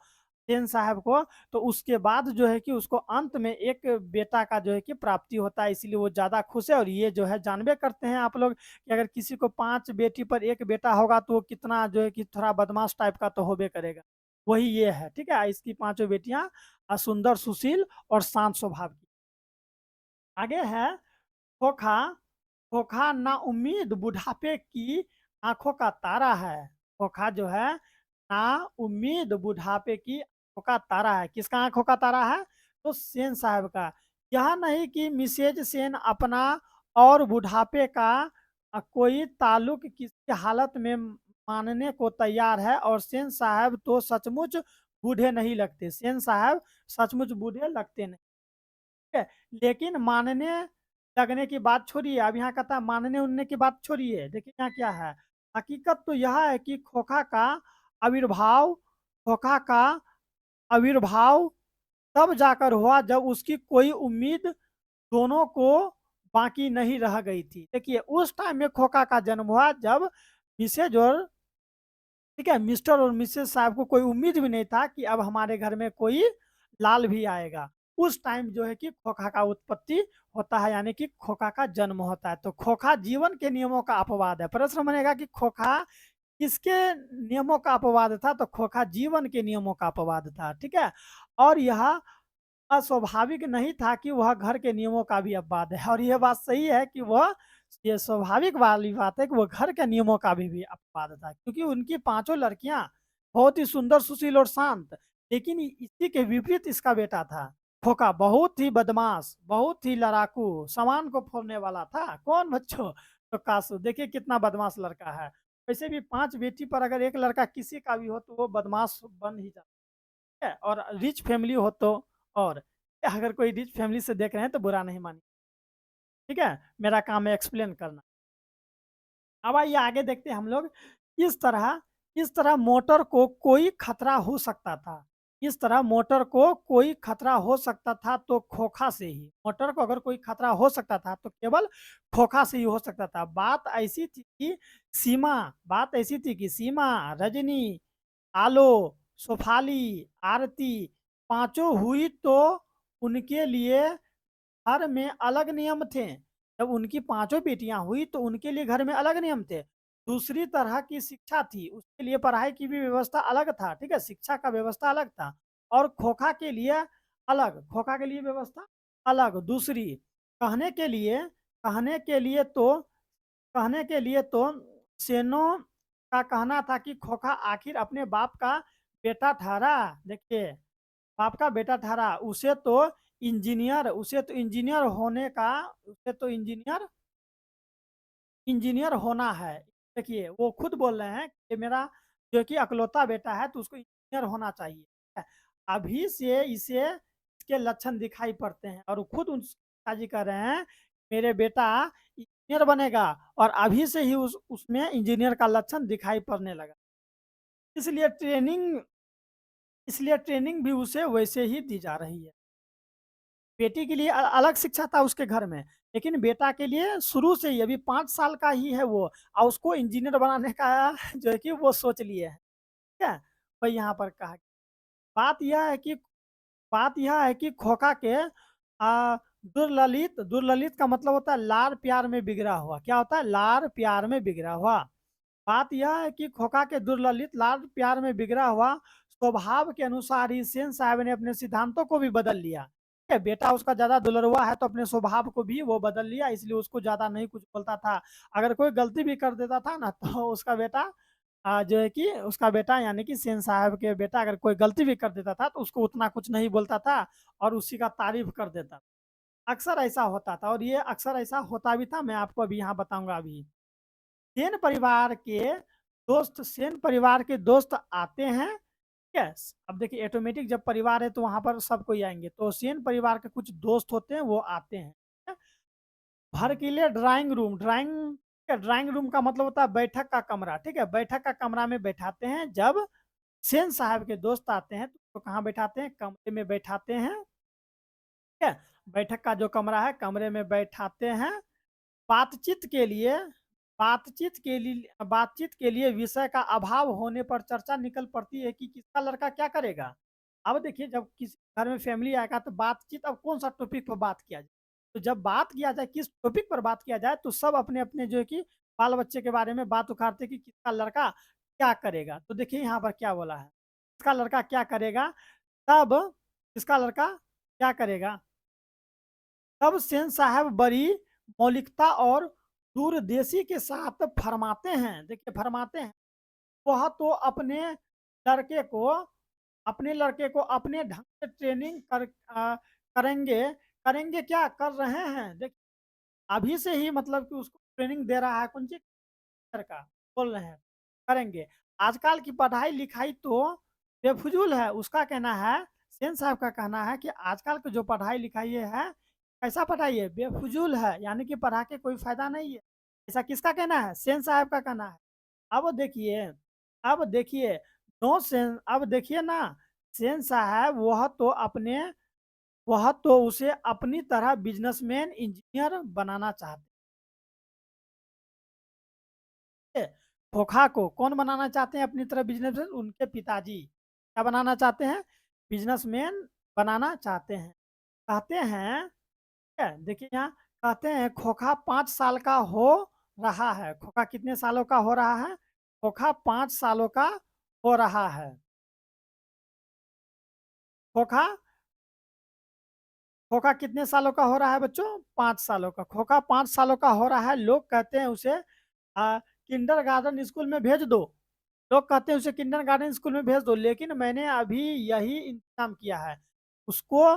सेन साहब को, तो उसके बाद जो है कि उसको अंत में एक बेटा का जो है कि प्राप्ति होता है, इसलिए वो ज्यादा खुश है। और ये जो है जानबे करते हैं आप लोग कि अगर किसी को पांच बेटी पर एक बेटा होगा तो वो कितना जो है कि थोड़ा बदमाश टाइप का तो होबे करेगा, वही ये है, ठीक है। इसकी पांचों बेटियां सुंदर, सुशील और शांत स्वभाव की। आगे है, खोखा खोखा ना उम्मीद बुढ़ापे की आंखों का तारा है, खोखा जो है ना उम्मीद बुढ़ापे की आंखों का तारा है, किसका आंखों का तारा है, तो सेन साहब का। यह नहीं कि मिसेज सेन अपना और बुढ़ापे का कोई ताल्लुक किसी हालत में मानने को तैयार है, और सेन साहब तो सचमुच बूढ़े नहीं लगते, सेन साहब सचमुच बूढ़े लगते नहीं, ठीक है। लेकिन मानने लगने की बात छोड़िए, अब यहाँ कहता है मानने उनने की बात छोड़िए, देखिए यहाँ क्या है, हकीकत तो यह है कि आविर्भाव खोखा का आविर्भाव तब जाकर हुआ जब उसकी कोई उम्मीद दोनों को बाकी नहीं रह गई थी। देखिए उस टाइम में खोखा का जन्म हुआ जब मिसेज और, ठीक है, मिस्टर और मिसेस साहब को कोई उम्मीद भी नहीं था कि अब हमारे घर में कोई लाल भी आएगा। उस टाइम जो है कि खोखा का उत्पत्ति होता है, यानी कि खोखा का जन्म होता है। तो खोखा जीवन के नियमों का अपवाद है। प्रश्न बनेगा कि खोखा किसके नियमों का अपवाद था, तो खोखा जीवन के नियमों का अपवाद था, ठीक है। और यह अस्वाभाविक नहीं था कि वह घर के नियमों का भी अपवाद है, और यह बात सही है कि वह, ये स्वाभाविक वाली बात है कि वो घर के नियमों का भी अपवाद था, क्योंकि उनकी पांचों लड़कियां बहुत ही सुंदर, सुशील और शांत। लेकिन इसी के विपरीत इसका बेटा था खोका, बहुत ही बदमाश, बहुत ही लड़ाकू, सामान को फोड़ने वाला था। कौन बच्चों, तो कासू, देखिए कितना बदमाश लड़का है। वैसे भी पांच बेटी पर अगर एक लड़का किसी का भी हो तो वो बदमाश बन ही जाता है, और रिच फैमिली हो तो, और अगर कोई रिच फैमिली से देख रहे हैं तो बुरा नहीं मानिए, ठीक है, मेरा काम है एक्सप्लेन करना। अब आइए आगे देखते हैं हम लोग। इस तरह मोटर को कोई खतरा हो सकता था, इस तरह मोटर को कोई खतरा हो सकता था तो खोखा से ही, मोटर को अगर कोई खतरा हो सकता था तो केवल खोखा से ही हो सकता था। बात ऐसी थी कि सीमा, रजनी, आलो, सोफाली, आरती, पांचों हुई तो उनके लिए घर में अलग नियम थे। जब उनकी पाँचों बेटियाँ हुई तो उनके लिए घर में अलग नियम थे। दूसरी तरह की शिक्षा थी, उसके लिए पढ़ाई की भी व्यवस्था अलग था, ठीक है? शिक्षा का व्यवस्था अलग था और खोखा के लिए व्यवस्था अलग। दूसरी कहने के लिए कहने के लिए तो कहने के लिए तो सेनों का कहना था कि खोखा आखिर अपने बाप का बेटा ठहरा। देखिए, बाप का बेटा ठहरा, उसे तो इंजीनियर होना है। देखिए, वो खुद बोल रहे हैं कि मेरा जो कि अकलौता बेटा है तो उसको इंजीनियर होना चाहिए। अभी से इसे इसके लक्षण दिखाई पड़ते हैं और खुद उन पिताजी कह रहे हैं मेरे बेटा इंजीनियर बनेगा और अभी से ही उसमें इंजीनियर का लक्षण दिखाई पड़ने लगा। इसलिए ट्रेनिंग इसलिए ट्रेनिंग भी उसे वैसे ही दी जा रही है। बेटी के लिए अलग शिक्षा था उसके घर में, लेकिन बेटा के लिए शुरू से ही अभी 5 साल का ही है वो और उसको इंजीनियर बनाने का जो है कि वो सोच लिए है, ठीक है? वही यहाँ पर कहा। बात यह है कि बात यह है कि खोखा के दुर्ललित दुर्ललित का मतलब होता है लाड़ प्यार में बिगड़ा हुआ। क्या होता है? लाड़ प्यार में बिगड़ा हुआ। बात यह है कि खोखा के दुर्ललित लाड़ प्यार में बिगड़ा हुआ स्वभाव के अनुसार ही सेन साहब ने अपने सिद्धांतों को भी बदल लिया। ठीक है, बेटा उसका ज्यादा दुलरुआ है तो अपने स्वभाव को भी वो बदल लिया, इसलिए उसको ज्यादा नहीं कुछ बोलता था। अगर कोई गलती भी कर देता था ना तो उसका बेटा जो है कि उसका बेटा यानी कि सेन साहब के बेटा अगर कोई गलती भी कर देता था तो उसको उतना कुछ नहीं बोलता था और उसी का तारीफ कर देता। अक्सर ऐसा होता था और ये अक्सर ऐसा होता भी था। मैं आपको अभी यहाँ बताऊंगा। अभी सेन परिवार के दोस्त आते हैं। यस, अब देखिए ऑटोमेटिक जब परिवार है तो वहां पर सब कोई आएंगे, तो सेन परिवार के कुछ दोस्त होते हैं वो आते हैं। भड़कीले ड्राइंग रूम का मतलब होता है बैठक का कमरा, ठीक है? बैठक का कमरा में बैठाते हैं। जब सेन साहब के दोस्त आते हैं तो कहाँ बैठाते हैं? कमरे में बैठाते हैं, ठीक है? बैठक का जो कमरा है कमरे में बैठाते हैं। बातचीत के लिए बातचीत के लिए विषय का अभाव होने पर चर्चा निकल पड़ती है कि किसका लड़का क्या करेगा। अब देखिए, जब किसी घर में फैमिली आएगा तो बातचीत अब कौन सा टॉपिक पर बात किया जाए। तो जब बात किया जाए किस टॉपिक पर बात किया जाए तो सब अपने अपने जो है कि बाल बच्चे के बारे में बात उखाड़ते कि किसका लड़का क्या करेगा। तो देखिए यहाँ पर क्या बोला है, किसका लड़का क्या करेगा। तब किसका लड़का क्या करेगा, तब सेन साहब बड़ी मौलिकता और दूरदेशी के साथ फरमाते हैं। देखिए फरमाते हैं, वह तो लड़के को लड़के को अपने ढंग से ट्रेनिंग करेंगे। करेंगे क्या कर रहे हैं, देखिए अभी से ही मतलब कि उसको ट्रेनिंग दे रहा है। कौन सी का बोल रहे हैं करेंगे। आजकल की पढ़ाई लिखाई तो बेफजूल है, उसका कहना है। सेन साहब का कहना है कि आजकल की जो पढ़ाई लिखाई है, कैसा पढ़ाई है? बेफजूल है, यानी कि पढ़ा के कोई फायदा नहीं है। ऐसा किसका कहना है? सेन साहब का कहना है। अब देखिए अब देखिए अब देखिए ना, सेन साहब वह तो उसे अपनी तरह बिजनेसमैन इंजीनियर बनाना चाहते हैं। खोखा को कौन बनाना चाहते हैं अपनी तरह बिजनेसमैन? उनके पिताजी क्या बनाना चाहते हैं? बिजनेसमैन बनाना चाहते हैं। कहते हैं, ठीक है, देखिए यहाँ कहते हैं खोखा 5 साल का हो रहा है। खोखा कितने सालों का हो रहा है? खोखा 5 सालों का हो रहा है। खोखा खोखा कितने सालों का हो रहा है बच्चों? 5 सालों का। खोखा 5 सालों का हो रहा है। लोग कहते हैं उसे किंडर गार्डन स्कूल में भेज दो। लोग कहते हैं उसे किंडर गार्डन स्कूल में भेज दो, लेकिन मैंने अभी यही इंतजाम किया है। उसको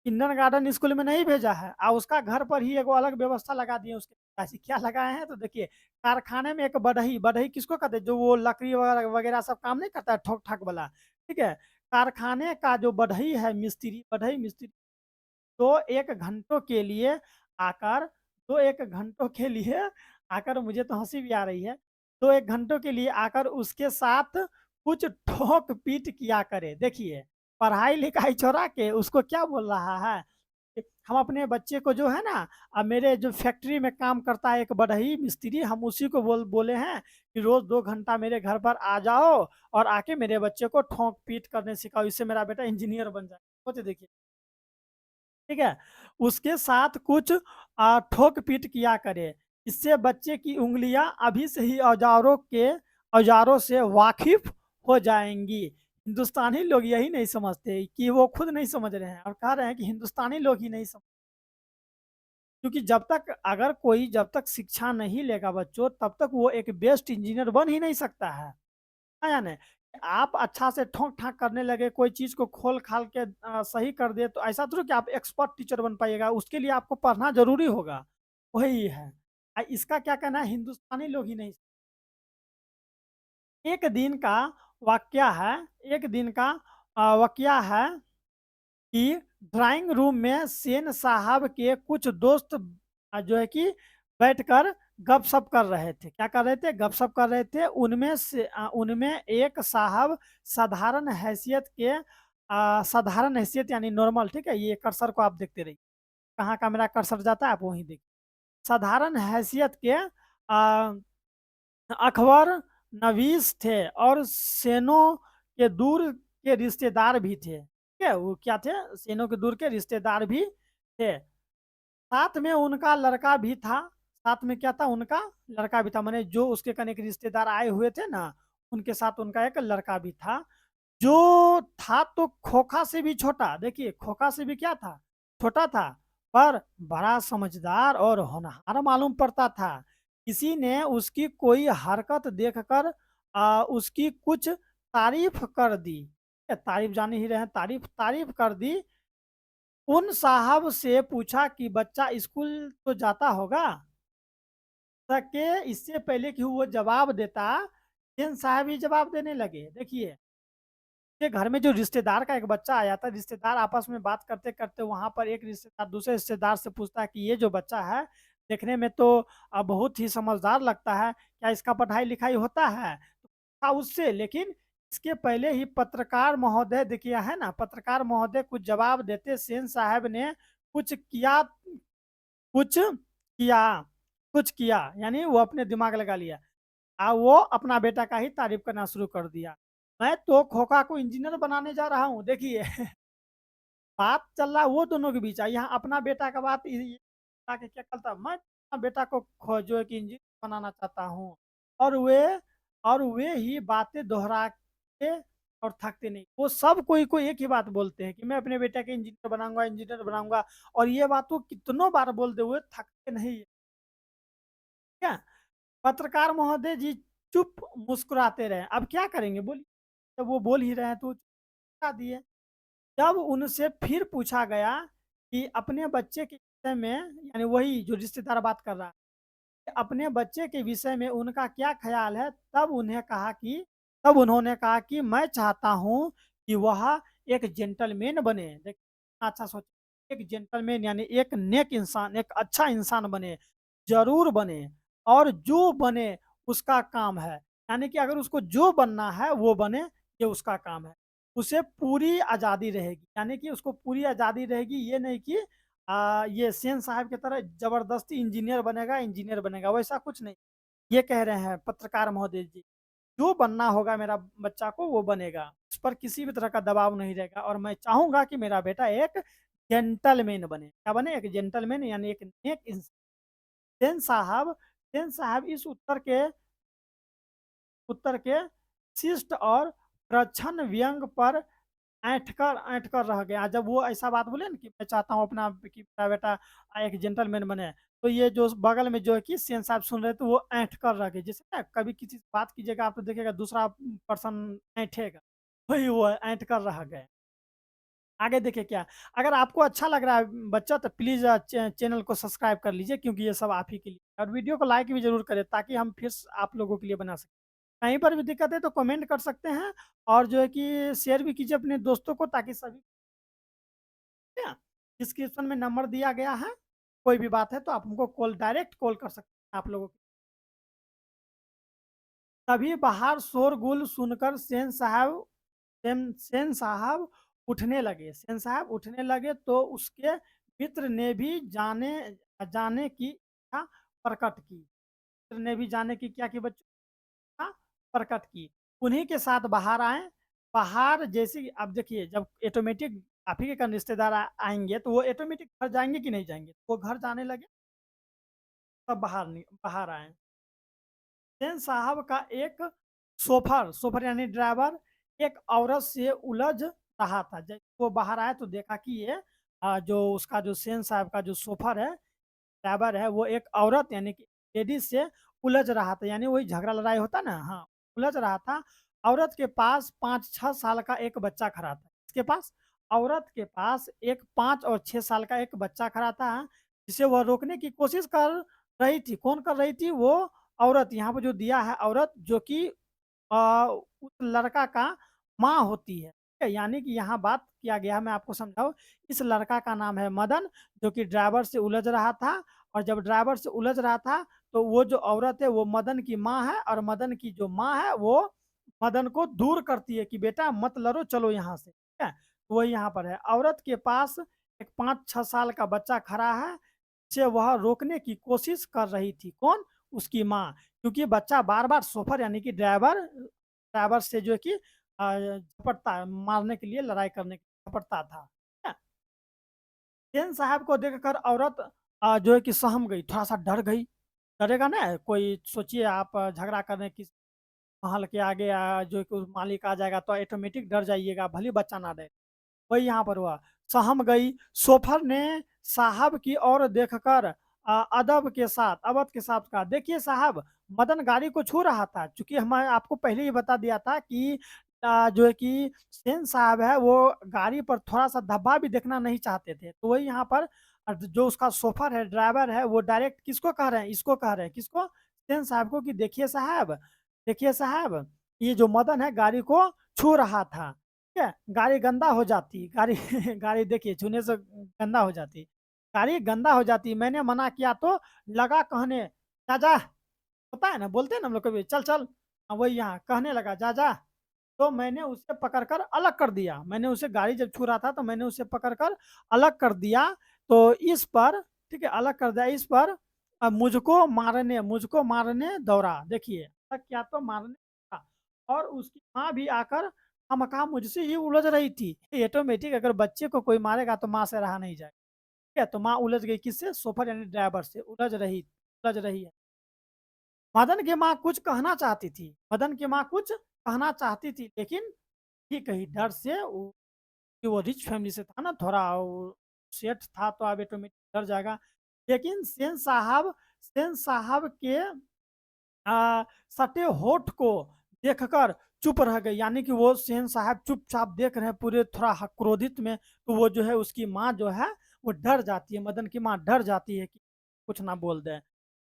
किंडर गार्डन स्कूल में नहीं भेजा है और उसका घर पर ही एक अलग व्यवस्था लगा दिए। उसके ऐसे क्या लगाए हैं तो देखिए, कारखाने में एक बढ़ई, बढ़ई किसको कहते हैं? जो वो लकड़ी वगैरह वगैरह सब काम नहीं करता है, ठोक ठाक वाला, ठीक है? कारखाने का जो बढ़ई है, बढ़ई मिस्त्री, तो एक घंटों के लिए आकर तो एक घंटों के लिए आकर, मुझे तो हंसी भी आ रही है, तो एक घंटों के लिए आकर उसके साथ कुछ ठोक पीट किया करे। देखिए, पढ़ाई लिखाई छोड़ा के उसको क्या बोल रहा है कि हम अपने बच्चे को जो है ना, अब मेरे जो फैक्ट्री में काम करता है एक बढ़ई मिस्त्री, हम उसी को बोले हैं कि रोज 2 घंटा मेरे घर पर आ जाओ और आके मेरे बच्चे को ठोक पीट करने सिखाओ, इससे मेरा बेटा इंजीनियर बन जाए। सोच देखिए। ठीक है? उसके साथ कुछ ठोक-पीट किया करे। इससे बच्चे की उँगलियाँ अभी से ही औज़ारों से वाकिफ़ हो जाएँगी। हिंदुस्तानी लोग यही नहीं समझते कि वो खुद नहीं समझ रहे हैं और कह रहे हैं कि हिंदुस्तानी लोग ही नहीं समझ, क्योंकि जब तक शिक्षा नहीं लेगा बच्चों, तब तक वो एक बेस्ट इंजीनियर बन ही नहीं सकता है। हाँ या नहीं? आप अच्छा से ठोक-ठाक करने लगे, कोई चीज़ को खोल-खाल के सही कर दिए, तो ऐसा थोड़ी कि आप एक्सपर्ट टीचर बन पाइएगा, उसके लिए आपको पढ़ना ज़रूरी होगा। वही है। इसका क्या कहना है, हिंदुस्तानी लोग ही नहीं। एक दिन का वाकया है एक दिन का वाकया है कि ड्राइंग रूम में सेन साहब के कुछ दोस्त जो है कि बैठकर गपशप कर रहे थे। क्या कर रहे थे? गपशप कर रहे थे। उनमें एक साहब साधारण हैसियत के साधारण हैसियत यानी नॉर्मल, ठीक है? ये कर्सर को आप देखते रहिए। कहाँ का मेरा कर्सर जाता है आप वहीं देखिए। साधारण हैसियत के अकबर नवीस थे और सेनों के दूर के रिश्तेदार भी थे। ठीक है? वो क्या थे? सेनों के दूर के रिश्तेदार भी थे। साथ में उनका लड़का भी था। साथ में क्या था? उनका लड़का भी था। माने जो उसके कने के रिश्तेदार आए हुए थे ना, उनके साथ उनका एक लड़का भी था। जो था तो खोखा से भी छोटा, देखिए खोखा से भी क्या था? छोटा था, पर बड़ा समझदार और होनहार मालूम पड़ता था। किसी ने उसकी कोई हरकत देखकर उसकी कुछ तारीफ कर दी। तारीफ जान ही रहे हैं, तारीफ तारीफ कर दी। उन साहब से पूछा कि बच्चा स्कूल तो जाता होगा? सके इससे पहले कि वो जवाब देता, सेन साहब ही जवाब देने लगे। देखिए, के घर में जो रिश्तेदार का एक बच्चा आया था, रिश्तेदार आपस में बात करते-करते वहाँ पर एक रिश्तेदार दूसरे रिश्तेदार से पूछता है कि ये जो बच्चा है, देखने में तो बहुत ही समझदार लगता है, क्या इसका पढ़ाई-लिखाई होता है? तो था उससे, लेकिन इसके पहले ही पत्रकार महोदय देखिए है ना, पत्रकार महोदय कुछ जवाब देते सेन साहब ने कुछ किया कुछ किया, यानी वो अपने दिमाग लगा लिया। वो अपना बेटा का ही तारीफ़ करना शुरू कर दिया। मैं तो खोखा को इंजीनियर बनाने जा रहा हूँ। देखिए बात चल रहा है वो दोनों के बीच है। यहाँ अपना बेटा का बात ये आके क्या करता, मैं अपना बेटा को जो है कि इंजीनियर बनाना चाहता हूँ। और वे ही बातें दोहरा के और थकते नहीं। वो सब कोई एक ही बात बोलते हैं कि मैं अपने बेटे को इंजीनियर बनाऊँगा और ये बात वो कितनों बार बोलते हुए थकते नहीं है। क्या? पत्रकार महोदय जी चुप मुस्कुराते रहे। अब क्या करेंगे बोलिए? जब वो बोल ही रहे हैं तो हटा दिए। जब उनसे फिर पूछा गया कि अपने बच्चे के विषय में, यानी वही जो रिश्तेदार बात कर रहा है, कि अपने बच्चे के विषय में उनका क्या ख़्याल है, तब उन्होंने कहा कि मैं चाहता हूँ कि वह एक जेंटलमैन बने। देखिए कितना अच्छा सोचा, एक जेंटलमैन यानी एक नेक इंसान, एक अच्छा इंसान बने, ज़रूर बने और जो बने उसका काम है। यानी कि अगर उसको जो बनना है वो बने, ये उसका काम है। उसे पूरी आज़ादी रहेगी, यानी कि उसको पूरी आज़ादी रहेगी, ये नहीं कि ये सेन साहब की तरह ज़बरदस्ती इंजीनियर बनेगा, वैसा कुछ नहीं। ये कह रहे हैं पत्रकार महोदय जी, जो बनना होगा मेरा बच्चा को वो बनेगा। उस पर किसी भी तरह का दबाव नहीं रहेगा और मैं चाहूँगा कि मेरा बेटा एक जेंटलमैन बने। क्या बने? एक जेंटलमैन यानी एक नेक इंसान। सेन साहब सेन साहब इस उत्तर के शिष्ट और प्रच्छन्न व्यंग पर ऐंठ कर रह गया। जब वो ऐसा बात बोले ना कि मैं चाहता हूँ अपना कि मेरा बेटा एक जेंटलमैन बने, तो ये जो बगल में जो है कि सेन साहब सुन रहे थे वो ऐंठ कर रह गए। जैसे ना कभी किसी से बात कीजिएगा आप तो देखिएगा दूसरा पर्सन ऐंठेगा, वही वो ऐंठ कर रह गए। आगे देखिए क्या, अगर आपको अच्छा लग रहा है बच्चा तो प्लीज़ चैनल को सब्सक्राइब कर लीजिए, क्योंकि ये सब आप ही के लिए और वीडियो को लाइक भी ज़रूर करें ताकि हम फिर आप लोगों के लिए बना सकें। कहीं पर भी दिक्कत है तो कमेंट कर सकते हैं और जो है कि शेयर भी कीजिए अपने दोस्तों को ताकि सभी क्या, डिस्क्रिप्शन में नंबर दिया गया है, कोई भी बात है तो आप हमको डायरेक्ट कॉल कर सकते हैं आप लोगों को। तभी बाहर शोरगुल सुनकर सेन साहब उठने लगे तो उसके मित्र ने भी जाने जाने की इच्छा प्रकट की। मित्र ने भी जाने की क्या की बच्चों, इच्छा प्रकट की। उन्हीं के साथ बाहर आए। बाहर जैसे कि अब देखिए जब ऑटोमेटिक आप ही के कन रिश्तेदार आएँगे तो वो ऑटोमेटिक घर जाएँगे कि नहीं जाएँगे? वो घर जाने लगे, तब बाहर आए। हुसैन साहब का एक शोफर शोफर यानी ड्राइवर एक औरत से उलझ रहा था। जब वो बाहर आया तो देखा कि ये जो उसका जो हुसैन साहब का जो शोफर है, ड्राइवर है, वो एक औरत यानी कि लेडीज़ से उलझ रहा था, यानी वही झगड़ा लड़ाई होता है ना, हाँ, उलझ रहा था। औरत के पास 5-6 साल का एक बच्चा खड़ा था। किसके पास? औरत के पास एक 5 और 6 साल का एक बच्चा खड़ा था, जिसे वह रोकने की कोशिश कर रही थी। कौन कर रही थी? वो औरत, यहाँ पे जो दिया है औरत, जो कि अ, उस लड़का का माँ होती है, ठीक है? यानी कि यहाँ बात किया गया है, मैं आपको समझाऊँ, इस लड़का का नाम है मदन, जो कि ड्राइवर से उलझ रहा था, और जब ड्राइवर से उलझ रहा था, तो वो जो औरत है वो मदन की माँ है, और मदन की जो माँ है वो मदन को दूर करती है कि बेटा मत लड़ो, चलो यहाँ से, ठीक है? तो वही यहाँ पर है। औरत के पास एक 5-6 साल का बच्चा खड़ा है, जिसे वह रोकने की कोशिश कर रही थी। कौन? उसकी माँ। क्योंकि बच्चा बार-बार शोफर यानी कि ड्राइवर ड्राइवर से जो है कि झपटता, मारने के लिए, लड़ाई करने के लिए झपटता था। ठीक है? हुसैन साहब को देखकर औरत जो है कि सहम गई, थोड़ा-सा डर गई। डरेगा ना कोई, सोचिए आप झगड़ा करने की महल के आगे जो है कि मालिक आ जाएगा तो ऑटोमेटिक डर जाइएगा, भले ही बच्चा ना डरे। वही यहाँ पर हुआ। सहम गई, शोफर ने साहब की ओर देखकर अदब के साथ कहा, देखिए साहब, मदन गाड़ी को छू रहा था। चूँकि मैं आपको पहले ही बता दिया था कि जो है कि सेन साहब है, वो गाड़ी पर थोड़ा-सा धब्बा भी देखना नहीं चाहते थे। तो वही यहाँ पर जो उसका शोफर है, ड्राइवर है, वो डायरेक्ट किसको कह रहे हैं? इसको कह रहे हैं, किसको? सेन साहब को, कि देखिए साहब, ये जो मदन है गाड़ी को छू रहा था। ठीक है? गाड़ी गंदा हो जाती, गाड़ी गाड़ी देखिए छूने से गंदा हो जाती। गाड़ी गंदा हो जाती, मैंने मना किया तो लगा कहने, "जा, जा।" होता है ना, बोलते हैं ना हम लोग कभी, "चल, चल।" वही यहाँ कहने लगा, "जा, जा।" तो मैंने उसे पकड़कर अलग कर दिया। मैंने उसे, गाड़ी जब छू रहा था तो मैंने उसे पकड़कर अलग कर दिया। तो इस पर, ठीक है, अलग कर दिया, इस पर मुझको मारने दौड़ा। देखिए, अलग किया तो मारने था, और उसकी माँ भी आकर खामखा मुझसे ही उलझ रही थी। ऑटोमेटिक अगर बच्चे को कोई मारेगा तो माँ से रहा नहीं जाएगा। ठीक है? तो माँ उलझ गई किससे? शोफर यानी ड्राइवर से उलझ रही है। मदन की माँ कुछ कहना चाहती थी, लेकिन ठीक है, डर से वो, कि वो रिच फैमिली से था ना, थोड़ा वो सेठ था तो अब ऑटोमेटिक डर जाएगा। लेकिन सेन साहब के सटे होठ को देखकर चुप रह गई, यानी कि वो सेन साहब चुपचाप देख रहे हैं पूरे, थोड़ा क्रोधित में। तो वो जो है, उसकी माँ जो है वो डर जाती है, मदन की माँ डर जाती है कि कुछ ना बोल दे।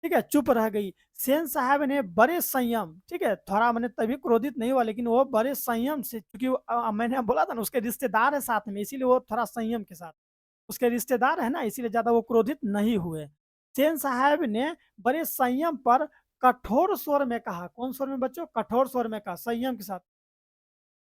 ठीक है, चुप रह गई। सेन साहब ने बड़े संयम, ठीक है, थोड़ा मैंने तभी क्रोधित नहीं हुआ, लेकिन वो बड़े संयम से, क्योंकि मैंने बोला था ना उसके रिश्तेदार है साथ में, इसीलिए वो थोड़ा संयम के साथ, उसके रिश्तेदार है ना, इसीलिए ज्यादा वो क्रोधित नहीं हुए। सेन साहब ने बड़े संयम पर कठोर स्वर में कहा, कौन स्वर में बच्चों? कठोर स्वर में कहा, संयम के साथ,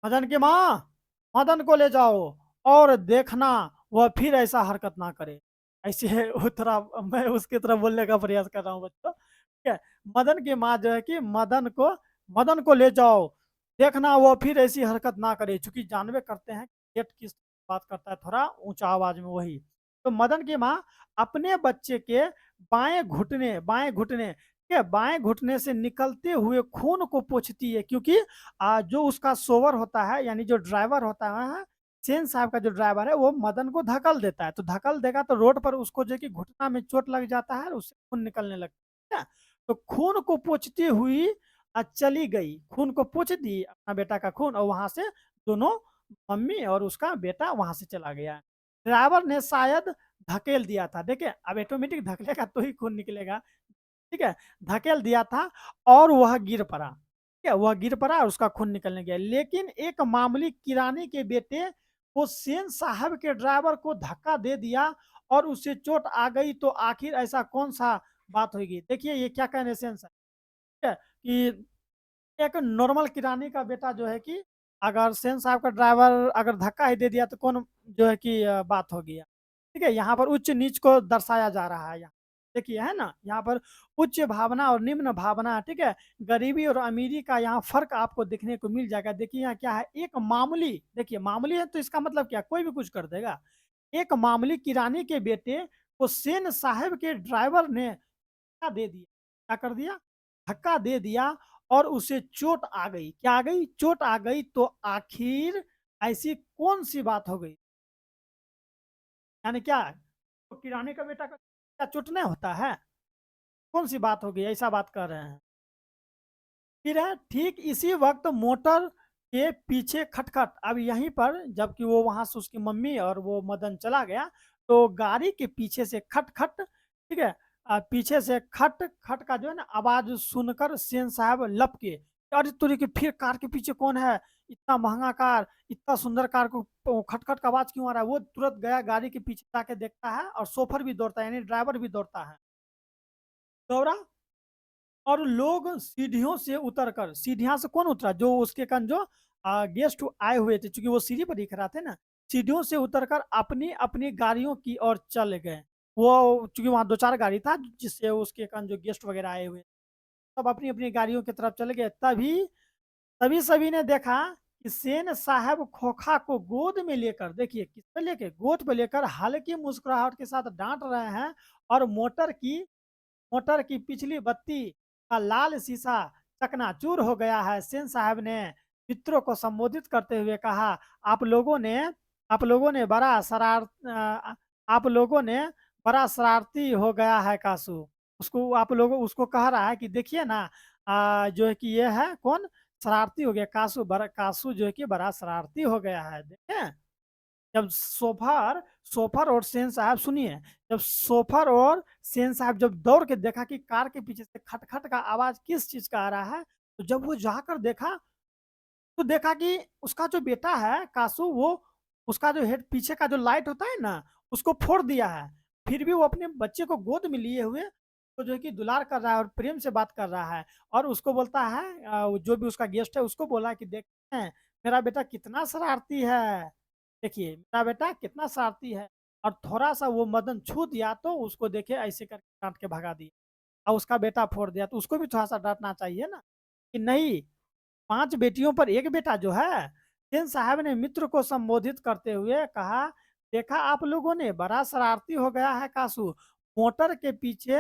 मदन की माँ, मदन को ले जाओ, और देखना वह फिर ऐसा हरकत ना करे। ऐसे वो थोड़ा, मैं उसकी तरफ बोलने का प्रयास कर रहा हूँ बच्चों, ठीक है? मदन की माँ जो है कि मदन को ले जाओ, देखना वो फिर ऐसी हरकत ना करे। चूंकि जानबे करते हैं जेठ किस बात करता है, थोड़ा ऊंचा आवाज में, वही। तो मदन की माँ अपने बच्चे के बाएं घुटने, ठीक है, बाएं घुटने से निकलते हुए खून को पोंछती है, क्योंकि जो उसका सोवर होता है, यानी जो ड्राइवर होता है, सेन साहब का जो ड्राइवर है, वो मदन को धकल देता है। तो धकल देगा तो रोड पर उसको जो है कि घुटना में चोट लग जाता है, और उससे खून निकलने लगता है। तो खून को पोंछती हुई चली गई, खून को पोंछ दी, अपना बेटा का खून, और वहां से दोनों, मम्मी और उसका बेटा, वहां से चला गया। ड्राइवर ने शायद धकेल दिया था, देखिए अब ऑटोमेटिक धकेलेगा तो ही खून निकलेगा, ठीक है, धकेल दिया था, और वह गिर पड़ा, ठीक है, वह गिर पड़ा और उसका खून निकलने गया। लेकिन एक मामूली किरानी के बेटे को सेन साहब के ड्राइवर को धक्का दे दिया और उससे चोट आ गई, तो आखिर ऐसा कौन सा बात होगी? देखिए ये क्या कहने सेन साहब, ठीक है, कि एक नॉर्मल किरानी का बेटा जो है कि, अगर सेन साहब का ड्राइवर अगर धक्का ही दे दिया तो कौन जो है कि बात होगी। ठीक है, यहाँ पर उच्च नीच को दर्शाया जा रहा है यहाँ। देखिए है ना, यहाँ पर उच्च भावना और निम्न भावना, ठीक है? गरीबी और अमीरी का यहाँ फ़र्क आपको देखने को मिल जाएगा। देखिए यहाँ क्या है, एक मामूली, देखिए मामूली है तो इसका मतलब क्या, कोई भी कुछ कर देगा। एक मामूली किरानी के बेटे को सेन साहब के ड्राइवर ने धक्का दे दिया। क्या कर दिया? धक्का दे दिया और उसे चोट आ गई। क्या आ गई? चोट आ गई। तो आखिर ऐसी कौन-सी बात हो गई? यानी क्या? तो किराने का बेटा का क्या चोट नहीं होता है? कौन-सी बात हो गई? ऐसा बात कर रहे हैं। फिर है, ठीक इसी वक़्त मोटर के पीछे खटखट। अब यहीं पर जबकि वो वहाँ से उसकी मम्मी और वो मदन चला गया, तो गाड़ी के पीछे से खट-खट, ठीक है? पीछे से खट-खट का जो है ना आवाज़ सुनकर सेन साहब लपके। अरे तोरी के, फिर कार के पीछे कौन है? इतना महँगा कार, इतना सुंदर कार को खट-खट का आवाज़ क्यों आ रहा है? वो तुरंत गया गाड़ी के पीछे जाके देखता है और शोफर भी दौड़ता है, यानी ड्राइवर भी दौड़ता है। दौड़ा और लोग सीढ़ियों से उतरकर, सीढ़ियाँ से कौन उतरा? जो उसके कारण जो गेस्ट आए हुए थे, चूँकि वो सीढ़ी पर ही खड़ा थे ना, सीढ़ियों से उतरकर अपनी-अपनी गाड़ियों की ओर चले गए। वो चूँकि वहाँ 2-4 गाड़ी था जिससे उसके कारण जो गेस्ट वगैरह आए हुए, सब अपनी-अपनी गाड़ियों की तरफ चले गए। तभी तभी सभी ने देखा कि सेन साहब खोखा को गोद में लेकर, देखिए किस पे लेके? गोद पे लेकर हल्की मुस्कुराहट के साथ डाँट रहे हैं और मोटर की पिछली बत्ती का लाल शीशा चकनाचूर हो गया है। सेन साहब ने मित्रों को संबोधित करते हुए कहा, आप लोगों ने आप लोगों ने बड़ा शरारती हो गया है कासू। उसको कह रहा है कि देखिए ना, जो है कि ये है कौन शरारती हो गया, कासू जो है कि बड़ा शरारती हो गया है, देखें। जब सोफर और सेन साहब, सुनिए, जब सोफर और सेन साहब जब दौड़ के देखा कि कार के पीछे से खट-खट का आवाज़ किस चीज़ का आ रहा है, तो जब वो जाकर देखा, तो देखा कि उसका जो बेटा है कासू, वो उसका जो हेड पीछे का जो लाइट होता है ना, उसको फोड़ दिया है। फिर भी वो अपने बच्चे को गोद में लिए हुए, तो जो है कि दुलार कर रहा है और प्रेम से बात कर रहा है और उसको बोलता है, जो भी उसका गेस्ट है उसको बोला कि देखते हैं मेरा बेटा कितना शरारती है। देखिए मेरा बेटा कितना शरारती है। और थोड़ा-सा वो मदन छू दिया तो उसको देखिए ऐसे करके डाँट के भगा दिया और उसका बेटा फोड़ दिया, तो उसको भी थोड़ा-सा डाँटना चाहिए ना, कि नहीं, 5 बेटियों पर 1 बेटा जो है। सेन साहब ने मित्र को संबोधित करते हुए कहा, देखा आप लोगों ने, बड़ा शरारती हो गया है कासू। मोटर के पीछे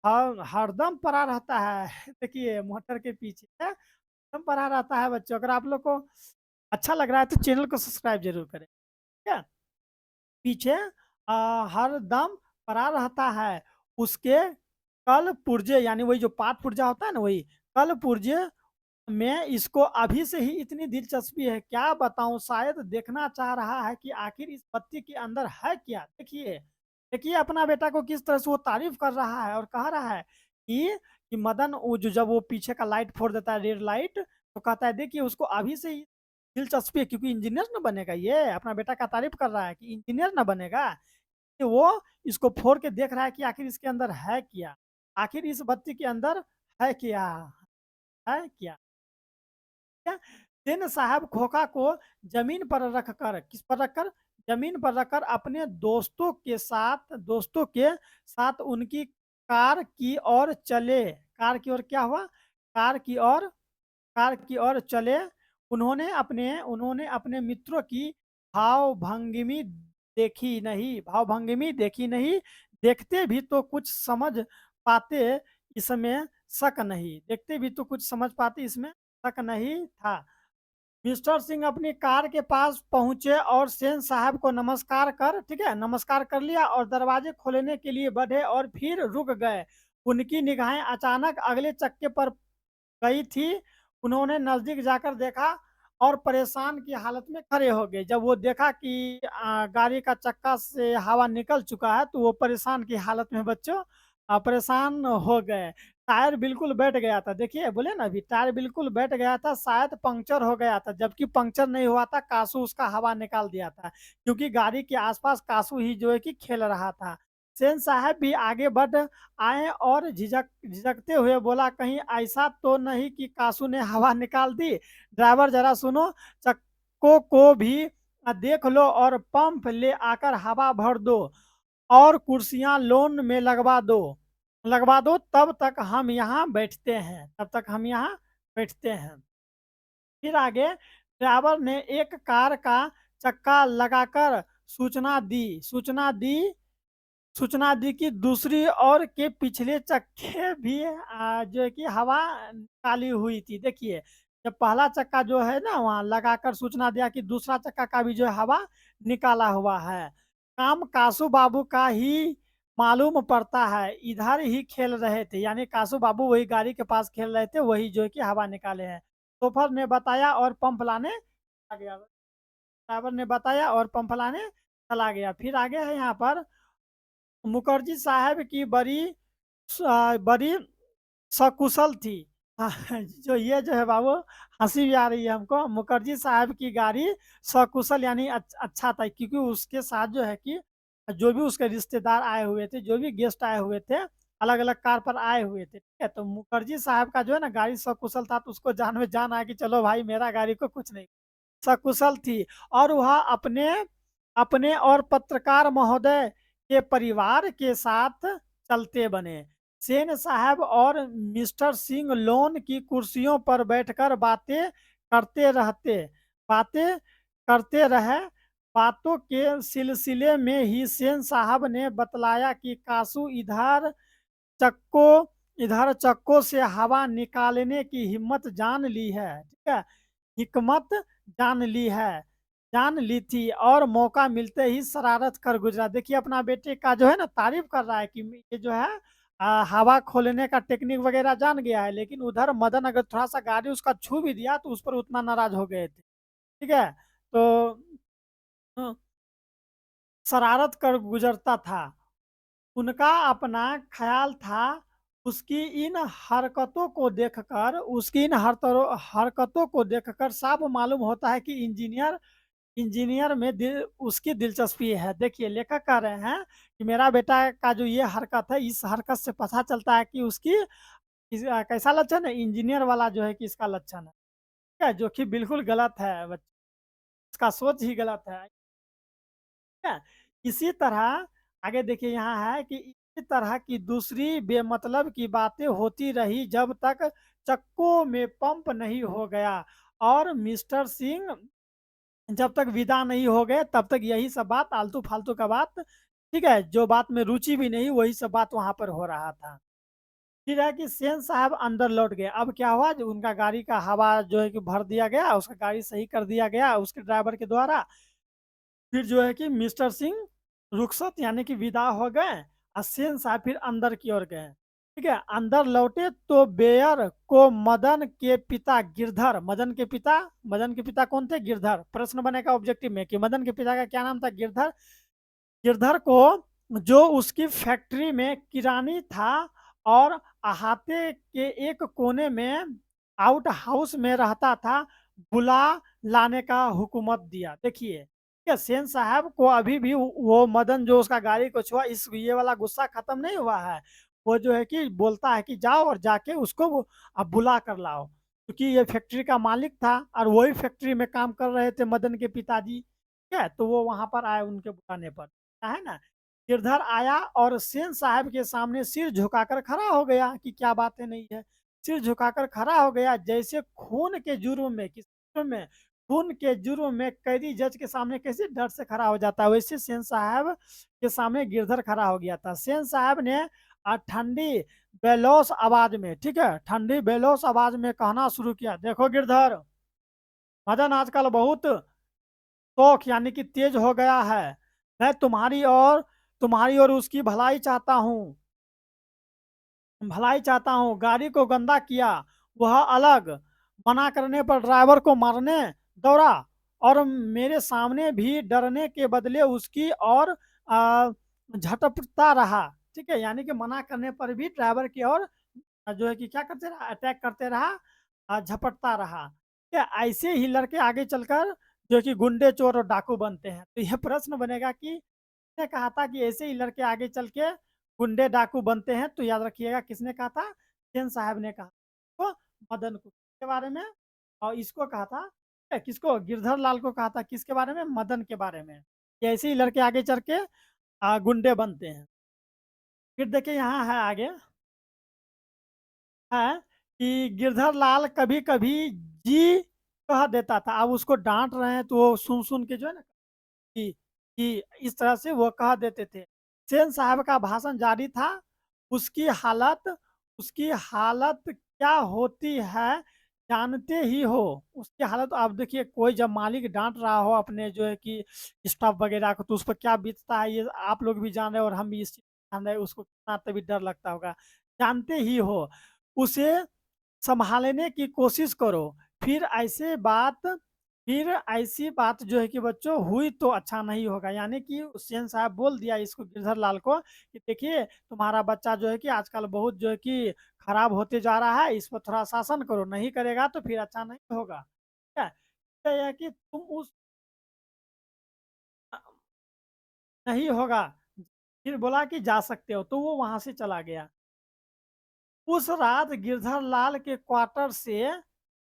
हरदम पड़ा रहता है। देखिए मोटर के पीछे हरदम पड़ा रहता है बच्चों। अगर आप लोग को अच्छा लग रहा है तो चैनल को सब्सक्राइब ज़रूर करें, ठीक है? पीछे हरदम पड़ा रहता है। उसके कल पुर्जे, यानी वही जो पाठ पुर्जा होता है ना, वही कल पुर्जे में इसको अभी से ही इतनी दिलचस्पी है, क्या बताऊँ, शायद देखना चाह रहा है कि आखिर इस पत्ती के अंदर है क्या? देखिए, देखिए अपना बेटा को किस तरह से वो तारीफ़ कर रहा है और कह रहा है कि मदन, वो जो जब वो पीछे का लाइट फोड़ देता है, रेड लाइट, तो कहता है देखिए उसको अभी से ही दिलचस्पी है, क्योंकि इंजीनियर ना बनेगा ये, अपना बेटा का तारीफ़ कर रहा है कि इंजीनियर ना बनेगा। कि वो इसको फोड़ के देख रहा है कि आखिर इसके अंदर है क्या? आखिर इस बत्ती के अंदर है क्या? है क्या? क्या? सेन साहब खोखा को ज़मीन पर रखकर, किस पर रखकर? ज़मीन पर रखकर अपने दोस्तों के साथ उनकी कार की ओर चले। कार की ओर क्या हुआ? कार की ओर कार की ओर चले। उन्होंने अपने मित्रों की भाव भंगिमी देखी नहीं। देखते भी तो कुछ समझ पाते, इसमें शक नहीं। देखते भी तो कुछ समझ पाते, इसमें शक नहीं था। मिस्टर सिंह अपनी कार के पास पहुंचे और सेन साहब को नमस्कार कर, ठीक है, नमस्कार कर लिया और दरवाजे खोलने के लिए बढ़े और फिर रुक गए। उनकी निगाहें अचानक अगले चक्के पर गई थी। उन्होंने नज़दीक जाकर देखा और परेशान की हालत में खड़े हो गए। जब वो देखा कि गाड़ी का चक्का से हवा निकल चुका है, तो वो परेशान की हालत में बच्चों परेशान हो गए। टायर बिल्कुल बैठ गया था। देखिए बोले ना अभी, टायर बिल्कुल बैठ गया था, शायद पंक्चर हो गया था, जबकि पंक्चर नहीं हुआ था, कासू उसका हवा निकाल दिया था, क्योंकि गाड़ी के आस-पास कासू ही जो है कि खेल रहा था। सेन साहब भी आगे बढ़ आए और झिझकते हुए बोला, कहीं ऐसा तो नहीं कि कासू ने हवा निकाल दी? ड्राइवर जरा सुनो, चक्कों को भी देख लो और पंप ले आकर हवा भर दो और कुर्सियां लोन में लगवा दो। लगवा दो, तब तक हम यहाँ बैठते हैं, तब तक हम यहाँ बैठते हैं। फिर आगे ड्राइवर ने एक कार का चक्का लगाकर सूचना दी कि दूसरी ओर के पिछले चक्के भी जो है कि हवा निकाली हुई थी। देखिए, जब पहला चक्का जो है ना वहाँ लगाकर सूचना दिया कि दूसरा चक्का का भी जो है हवा निकाला हुआ है। काम कासू बाबू का ही मालूम पड़ता है, इधर ही खेल रहे थे, यानी कासू बाबू वही गाड़ी के पास खेल रहे थे, वही जो है कि हवा निकाले हैं। शोफर ने बताया और पंप लाने आ गया। ड्राइवर ने बताया और पंप लाने चला गया। फिर आगे है यहाँ पर मुखर्जी साहब की बड़ी सकुशल थी। हाँ, जो ये जो है बाबू, हंसी भी आ रही है हमको। मुखर्जी साहब की गाड़ी सकुशल यानी अच्छा था, क्योंकि उसके साथ जो है कि जो भी उसके रिश्तेदार आए हुए थे, जो भी गेस्ट आए हुए थे, अलग अलग कार पर आए हुए थे, ठीक है। तो मुखर्जी साहब का जो है ना गाड़ी सकुशल था, तो उसको जान में जान आया कि चलो भाई मेरा गाड़ी को कुछ नहीं, सकुशल थी। और वह अपने अपने और पत्रकार महोदय के परिवार के साथ चलते बने। सेन साहब और मिस्टर सिंह लोन की कुर्सियों पर बैठकर करते रहते बातें करते रहे। बातों के सिलसिले में ही सेन साहब ने बतलाया कि कासू चक्कों इधर चक्कों से हवा निकालने की हिकमत जान ली थी, और मौका मिलते ही शरारत कर गुजरा। देखिए अपना बेटे का जो है ना तारीफ कर रहा है कि ये जो है हवा खोलने का टेक्निक वगैरह जान गया है, लेकिन उधर मदन अगर थोड़ा सा गाड़ी उसका छू भी दिया तो उस पर उतना नाराज हो गए थे, ठीक है। तो अ, शरारत कर गुजरता था, उनका अपना ख्याल था। उसकी इन हरकतों को देखकर साफ मालूम होता है कि इंजीनियर में उसकी दिलचस्पी है। देखिए लेखक कह रहे हैं कि मेरा बेटा का जो ये हरकत है, इस हरकत से पता चलता है कि कैसा लक्षण है, इंजीनियर वाला जो है कि इसका लक्षण है, ठीक है, जो कि बिल्कुल गलत है। इसका सोच ही गलत है, ठीक है। इसी तरह आगे देखिए यहाँ है कि इसी तरह की दूसरी बेमतलब की बातें होती रही जब तक चक्कों में पंप नहीं हो गया, और मिस्टर सिंह जब तक विदा नहीं हो गए तब तक यही सब बात आलतू फालतू का बात, ठीक है, जो बात में रुचि भी नहीं वही सब बात वहां पर हो रहा था। फिर है कि सेन साहब अंदर लौट गए। अब क्या हुआ, जो उनका गाड़ी का हवा जो है कि भर दिया गया, उसका गाड़ी सही कर दिया गया उसके ड्राइवर के द्वारा। फिर जो है कि मिस्टर सिंह रुखसत यानी कि विदा हो गए, और सेन साहब फिर अंदर की ओर गए, ठीक है। अंदर लौटे तो बेयर को मदन के पिता कौन थे, गिरधर। प्रश्न बनेगा ऑब्जेक्टिव में कि मदन के पिता का क्या नाम था, गिरधर। गिरधर को, जो उसकी फैक्ट्री में किरानी था और अहाते के एक कोने में आउट हाउस में रहता था, बुला लाने का हुकूमत दिया। देखिए ठीक है, सेन साहब को अभी भी वो मदन जो उसका गाड़ी को छुआ, इस ये वाला गुस्सा खत्म नहीं हुआ है। वो जो है कि बोलता है कि जाओ और जाके उसको अब बुला कर लाओ, क्योंकि ये फैक्ट्री का मालिक था और वही फैक्ट्री में काम कर रहे थे मदन के पिताजी, ठीक है। तो वो वहां पर आए उनके बुलाने पर, है ना। गिरधर आया और सेन साहब के सामने सिर झुकाकर खड़ा हो गया कि क्या बातें नहीं है। सिर झुकाकर खड़ा हो गया, जैसे खून के जुर्म में कैदी जज के सामने कैसे डर से खड़ा हो जाता है, वैसे सेन साहब के सामने गिरधर खड़ा हो गया था। सेन साहब ने ठंडी बेलौस आवाज में, ठीक है, ठंडी बेलौस आवाज में कहना शुरू किया, देखो गिरधर, मदन आजकल बहुत शौक यानी कि तेज हो गया है। मैं तुम्हारी और उसकी भलाई चाहता हूँ। गाड़ी को गंदा किया वह अलग, मना करने पर ड्राइवर को मारने दौड़ा, और मेरे सामने भी डरने के बदले उसकी और झटपटता रहा, ठीक है, यानी कि मना करने पर भी ड्राइवर की ओर जो है कि क्या करते रहा, अटैक करते रहा, झपटता रहा। क्या ऐसे ही लड़के आगे चलकर जो कि गुंडे चोर और डाकू बनते हैं? तो यह प्रश्न बनेगा कि किसने कहा था कि ऐसे ही लड़के आगे चल के गुंडे डाकू बनते हैं? तो याद रखिएगा किसने कहा था, सेन साहब ने कहा तो मदन को के बारे में, और इसको कहा था किसको, गिरधर लाल को कहा था किसके बारे में, मदन के बारे में, कि ऐसे ही लड़के आगे चल के गुंडे बनते हैं। फिर देखिए यहाँ है आगे है कि गिरधर लाल कभी-कभी जी कह देता था। अब उसको डाँट रहे हैं तो वो सुन-सुन के जो है ना कि इस तरह से वो कह देते थे। सेन साहब का भाषण जारी था, उसकी हालत उसकी हालत क्या होती है जानते ही हो। उसकी हालत आप देखिए कोई जब मालिक डाँट रहा हो अपने जो है कि स्टाफ वगैरह को तो उस पर क्या बीतता है ये आप लोग भी जान रहे हो और हम भी इस चीज़ को जान रहे हैं उसको कितना तभी डर लगता होगा। जानते ही हो, उसे सँभालने की कोशिश करो। फिर ऐसे बात फिर ऐसी बात जो है कि बच्चों हुई तो अच्छा नहीं होगा। यानी कि हुसैन साहब बोल दिया इसको गिरधर लाल को कि देखिए तुम्हारा बच्चा जो है कि आजकल बहुत जो है कि खराब होते जा रहा है, इस पर थोड़ा शासन करो, नहीं करेगा तो फिर अच्छा नहीं होगा। ठीक है? तो ये है कि तुम उस अ, नहीं होगा। फिर बोला कि जा सकते हो, तो वो वहाँ से चला गया। उस रात गिरधर लाल के क्वार्टर से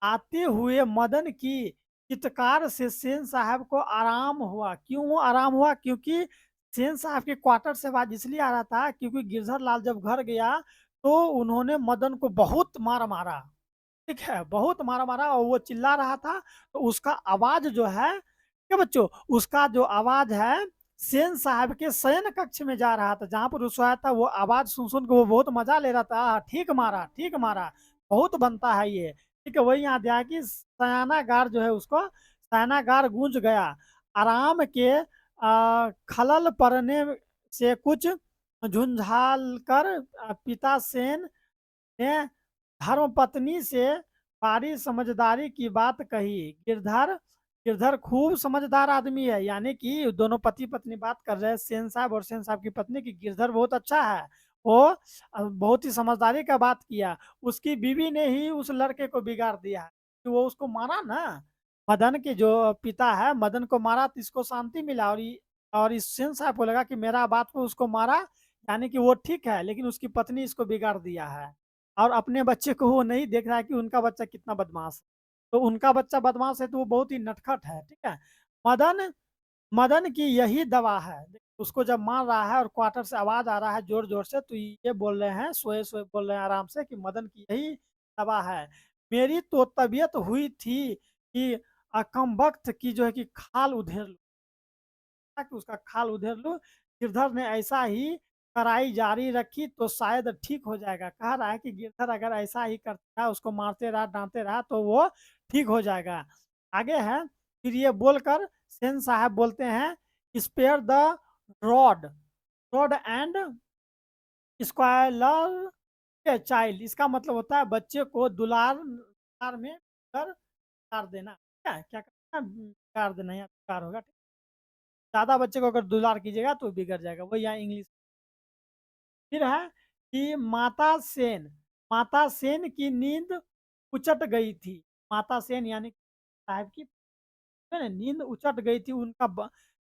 आते हुए मदन की चित्कार से सेन साहब को आराम हुआ। क्यों आराम हुआ? क्योंकि सेन साहब के क्वार्टर से आवाज़ इसलिए आ रहा था क्योंकि गिरधर लाल जब घर गया तो उन्होंने मदन को बहुत मार मारा। ठीक है? बहुत मारा मारा और वो चिल्ला रहा था, तो उसका आवाज़ जो है क्या बच्चों, उसका जो आवाज़ है सेन साहब के शयन कक्ष में जा रहा था, जहाँ पर वो सोया था वो आवाज़ सुन-सुन के वो बहुत मज़ा ले रहा था। ठीक मारा, बहुत बनता है ये। ठीक है, वही याद आया कि शयनागार जो है उसको शयनागार गूँज गया। आराम के खलल पड़ने से कुछ झुंझाल कर पिता सेन ने धर्मपत्नी से सारी समझदारी की बात कही। गिरधर गिरधर खूब समझदार आदमी है, यानी कि दोनों पति पत्नी बात कर रहे हैं सेन साहब और सेन साहब की पत्नी की गिरधर बहुत अच्छा है। वो बहुत ही समझदारी का बात किया। उसकी बीवी ने ही उस लड़के को बिगाड़ दिया है कि वो उसको मारा ना, मदन के जो पिता है मदन को मारा तो इसको शांति मिला और इस सेन साहब को लगा कि मेरा बात को उसको मारा यानी कि वो ठीक है, लेकिन उसकी पत्नी इसको बिगाड़ दिया है। और अपने बच्चे को वो नहीं देख रहा है कि उनका बच्चा कितना बदमाश है। तो उनका बच्चा बदमाश है तो वो बहुत ही नटखट है, ठीक है? मदन मदन की यही दवा है। उसको जब मार रहा है और क्वार्टर से आवाज़ आ रहा है ज़ोर-ज़ोर से तो ये बोल रहे हैं, सोए-सोए बोल रहे हैं आराम से कि मदन की यही दवा है। मेरी तो तबीयत हुई थी कि कमबख्त की जो है कि खाल उधेड़ लूँ। कि उसका खाल उधेड़ लूँ। गिरधर ने ऐसा ही कड़ाई जारी रखी तो शायद ठीक हो जाएगा। कह रहा है कि गिरधर अगर ऐसा ही करता है, उसको मारते रहा, डाँटते रहा तो वो ठीक हो जाएगा। आगे है, फिर ये बोलकर सेन साहब बोलते हैं, spare the rod rod and spoil a child. इसका मतलब होता है बच्चे को दुलार में कर गाड़ देना। क्या है? क्या करना है? गाड़ देना या बेकार होगा। ज़्यादा बच्चे को अगर दुलार कीजिएगा तो बिगड़ जाएगा। वही यहाँ इंग्लिश फिर है कि माता सेन की नींद उचट गई थी। माता सेन यानी साहब की है ना नींद उचट गई थी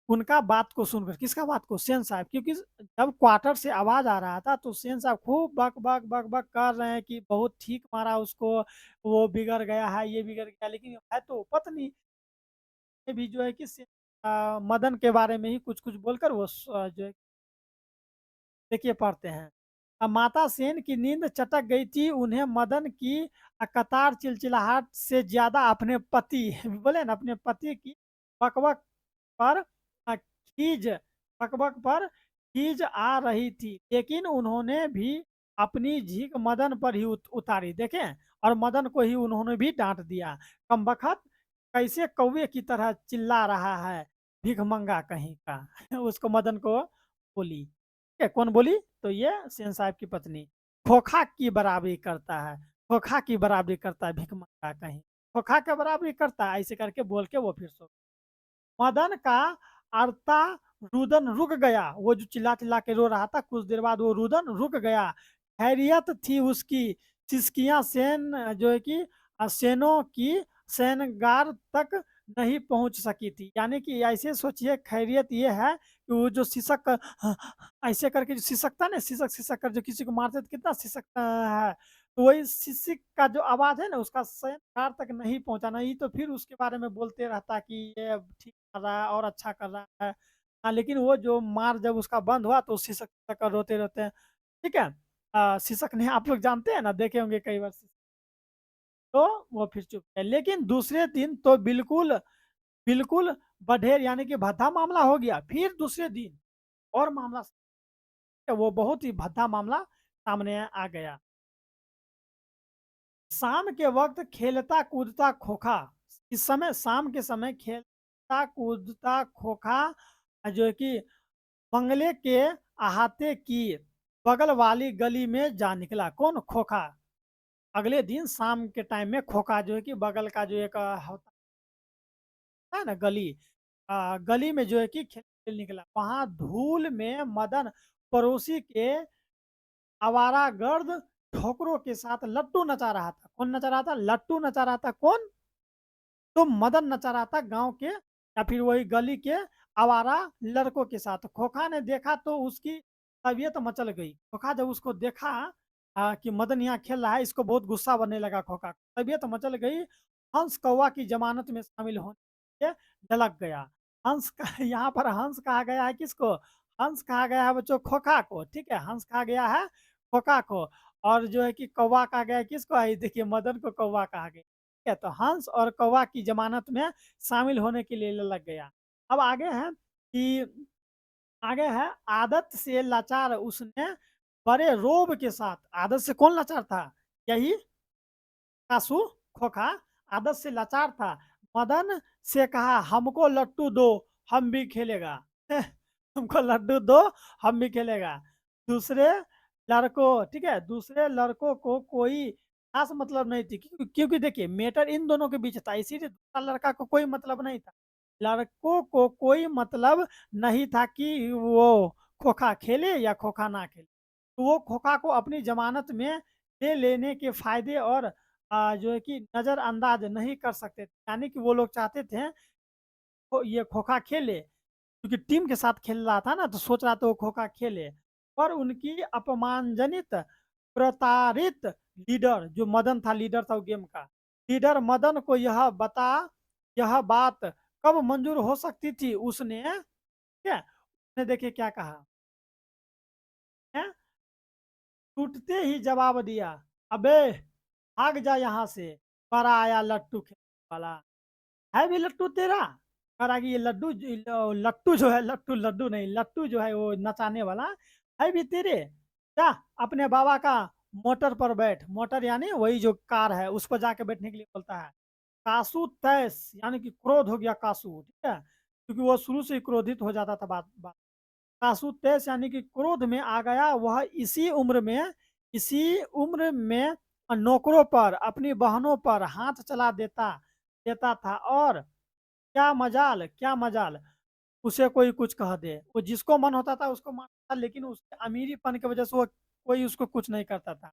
उनका बात को सुनकर। किसका बात को? सेन साहब। क्योंकि जब क्वार्टर से आवाज़ आ रहा था तो सेन साहब खूब बक-बक कर रहे हैं कि बहुत ठीक मारा उसको, वो बिगड़ गया है, ये बिगड़ गया। लेकिन है तो पत्नी ये भी जो है कि मदन के बारे में ही कुछ-कुछ बोलकर वो जो है देखिए पढ़ते हैं। माता सेन की नींद चटक गई थी, उन्हें मदन की कतार चिलचिलाहट से ज़्यादा अपने पति बोले ना अपने पति की बक-बक पर खीज बक-बक पर खीज आ रही थी। लेकिन उन्होंने भी अपनी झीक मदन पर ही उतारी। देखें और मदन को ही उन्होंने भी डाँट दिया। कमबख्त कैसे कौवे की तरह चिल्ला रहा है, भिखमंगा कहीं का। उसको मदन को बोली। ठीक है, कौन बोली? तो ये सेन साहब की पत्नी। खोखा की बराबरी करता है, खोखा की बराबरी करता है भिखमंगा कहीं। खोखा की बराबरी करता है, ऐसे करके बोल के वो फिर सो मदन का अरता रुदन रुक गया। वो जो चिल्ला-चिल्ला के रो रहा था, कुछ देर बाद वो रुदन रुक गया। खैरियत थी उसकी, सिसकियाँ सेन जो है कि सेनों की सेनगार तक नहीं पहुँच सकी थी। यानी कि ऐसे सोचिए खैरियत ये है कि वो जो सिसक ऐसे करके जो सिसकता है ना, सिसक-सिसक कर जो किसी को मारते हैं तो कितना सिसकता है। तो वही सिसक का जो आवाज़ है ना, उसका सेंधार तक नहीं पहुँचा, नहीं तो फिर उसके बारे में बोलते रहता कि ये अब ठीक कर रहा है और अच्छा कर रहा है। लेकिन वो जो मार जब उसका बंद हुआ तो सिसक-सिसक कर रोते रहते हैं। ठीक है? सिसकने आप लोग जानते हैं ना, देखे होंगे कई बार। तो वो फिर चुप है, लेकिन दूसरे दिन तो बिल्कुल बिल्कुल बढेर यानी कि भद्दा मामला हो गया। फिर दूसरे दिन और मामला, वो बहुत ही भद्दा मामला सामने आ गया। शाम के वक्त खेलता कूदता खोखा, इस समय शाम के समय खेलता कूदता खोखा जो है कि बंगले के अहाते की बगल वाली गली में जा निकला। कौन? खोखा। अगले दिन शाम के टाइम में खोखा जो है कि बगल का जो एक होता है ना गली, गली में जो है कि खेल निकला। वहां धूल में मदन पड़ोसी के आवारागर्द ठोकरों के साथ लट्टू नचा रहा था। कौन नचा रहा था? लट्टू नचा रहा था। कौन? तो मदन नचा रहा था गांव के या फिर वही गली के आवारा लड़कों के साथ। खोखा ने देखा तो उसकी तबीयत मचल गई। खोखा जब उसको देखा कि मदन यहाँ खेल रहा है, इसको बहुत गुस्सा बनने लगा। खोखा तबीयत मचल गई। हंस कौवा की जमानत में शामिल होने के ढलक गया। हंस का यहाँ पर हंस कहा गया है किसको? हंस कहा गया है बच्चों खोखा को। ठीक है, हंस कहा गया है खोखा को। और जो है कि कौवा कहा गया है किसको? है देखिए, मदन को कौवा कहा गया। ठीक है, तो हंस और कौवा की जमानत में शामिल होने के लिए लग गया। अब आगे है कि आगे है आदत से लाचार उसने बड़े रोब के साथ। आदत से कौन लाचार था? यही कासू खोखा आदत से लाचार था। मदन से कहा हमको लट्टू दो, हम भी खेलेगा। हमको लड्डू दो, हम भी खेलेगा। दूसरे लड़कों, ठीक है, दूसरे लड़कों को कोई खास मतलब नहीं थी, क्योंकि देखिए मैटर इन दोनों के बीच था, इसीलिए दूसरा लड़का को कोई मतलब नहीं था। लड़कों को कोई मतलब नहीं था कि वो खोखा खेले या खोखा ना खेले। तो वो खोखा को अपनी जमानत में ले लेने के फायदे और जो है कि नज़रअंदाज नहीं कर सकते थे। यानी कि वो लोग चाहते थे ये खोखा खेले, क्योंकि टीम के साथ खेल रहा था ना, तो सोच रहा था वो खोखा खेले। पर उनकी अपमानजनित प्रताड़ित लीडर, जो मदन था, लीडर था वो गेम का, लीडर मदन को यह बात कब मंजूर हो सकती थी? उसने क्या, उसने देखिए क्या कहा है? टूटते ही जवाब दिया, अबे भाग जा यहाँ से, बड़ा आया लट्टू खेलने वाला। है भी लट्टू तेरा? कह रहा कि ये लट्टू जो है, लट्टू लड्डू नहीं, लट्टू जो है वो नचाने वाला है भी तेरे। जा अपने बाबा का मोटर पर बैठ। मोटर यानी वही जो कार है, उस पर जाके बैठने के लिए बोलता है। कासू तैस यानी कि क्रोध हो गया कासू, ठीक है, क्योंकि वो शुरू से ही क्रोधित हो जाता था बात बात। कासू तैस यानी कि क्रोध में आ गया। वह इसी उम्र में नौकरों पर, अपनी बहनों पर हाथ चला देता देता था। और क्या मजाल उसे कोई कुछ कह दे। वो जिसको मन होता था उसको मारता था, लेकिन उसके अमीरीपन की वजह से वो कोई उसको कुछ नहीं करता था।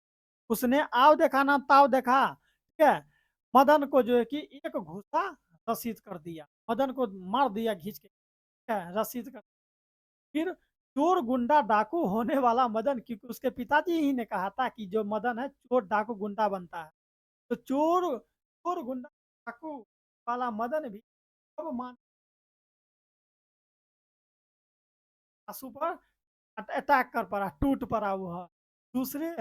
उसने आव देखा ना ताव देखा, ठीक है, मदन को जो है कि एक घूसा रसीद कर दिया। मदन को मार दिया घींच के, ठीक है, रसीद कर। फिर चोर गुंडा डाकू होने वाला मदन, क्योंकि उसके पिताजी ही ने कहा था कि जो मदन है चोर डाकू गुंडा बनता है, तो चोर चोर गुंडा डाकू वाला मदन भी अब मान आंसू पर अटैक कर पड़ा, टूट पड़ा वह। दूसरे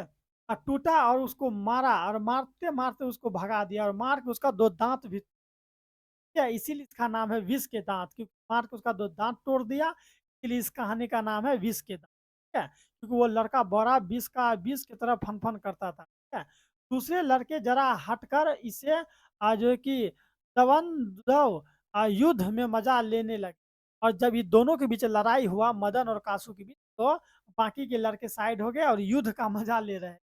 टूटा और उसको मारा, और मारते मारते उसको भगा दिया, और मार के उसका दो दांत भी, क्या इसीलिए इसका नाम है विष के दांत, क्योंकि मार के उसका दो दांत तोड़ दिया, इसलिए इस कहानी का नाम है विष के दांत। ठीक है, क्योंकि वो लड़का बड़ा विष की तरह फन फन करता था। ठीक है, दूसरे लड़के जरा हटकर इसे जो है कि दवंदव युद्ध में मजा लेने लगे। और जब ये दोनों के बीच लड़ाई हुआ, मदन और कासू के बीच, तो बाकी के लड़के साइड हो गए और युद्ध का मजा ले रहे हैं।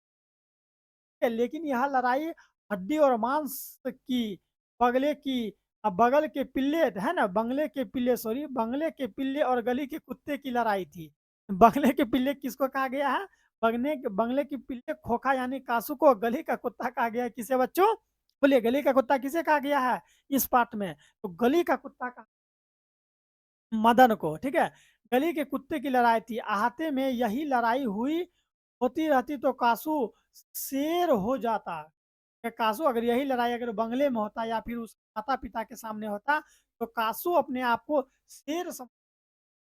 है, लेकिन यह लड़ाई हड्डी और मांस की, बगले की, बगल के पिल्ले है ना, बंगले के पिल्ले, सॉरी, बंगले के पिल्ले और गली के कुत्ते की लड़ाई थी। बंगले के पिल्ले किसको कहा गया है? बंगले के पिल्ले खोखा यानी कासू को। गली का कुत्ता कहा गया है किसे बच्चों? बोलिए, गली का कुत्ता किसे कहा गया है इस पार्ट में? तो गली का कुत्ता का मदन को। ठीक है, गली के कुत्ते की लड़ाई थी। अहाते में यही लड़ाई हुई होती रहती तो कासू शेर हो जाता। कि कासू अगर यही लड़ाई अगर बंगले में होता या फिर उस माता पिता के सामने होता, तो कासू अपने आप को शेर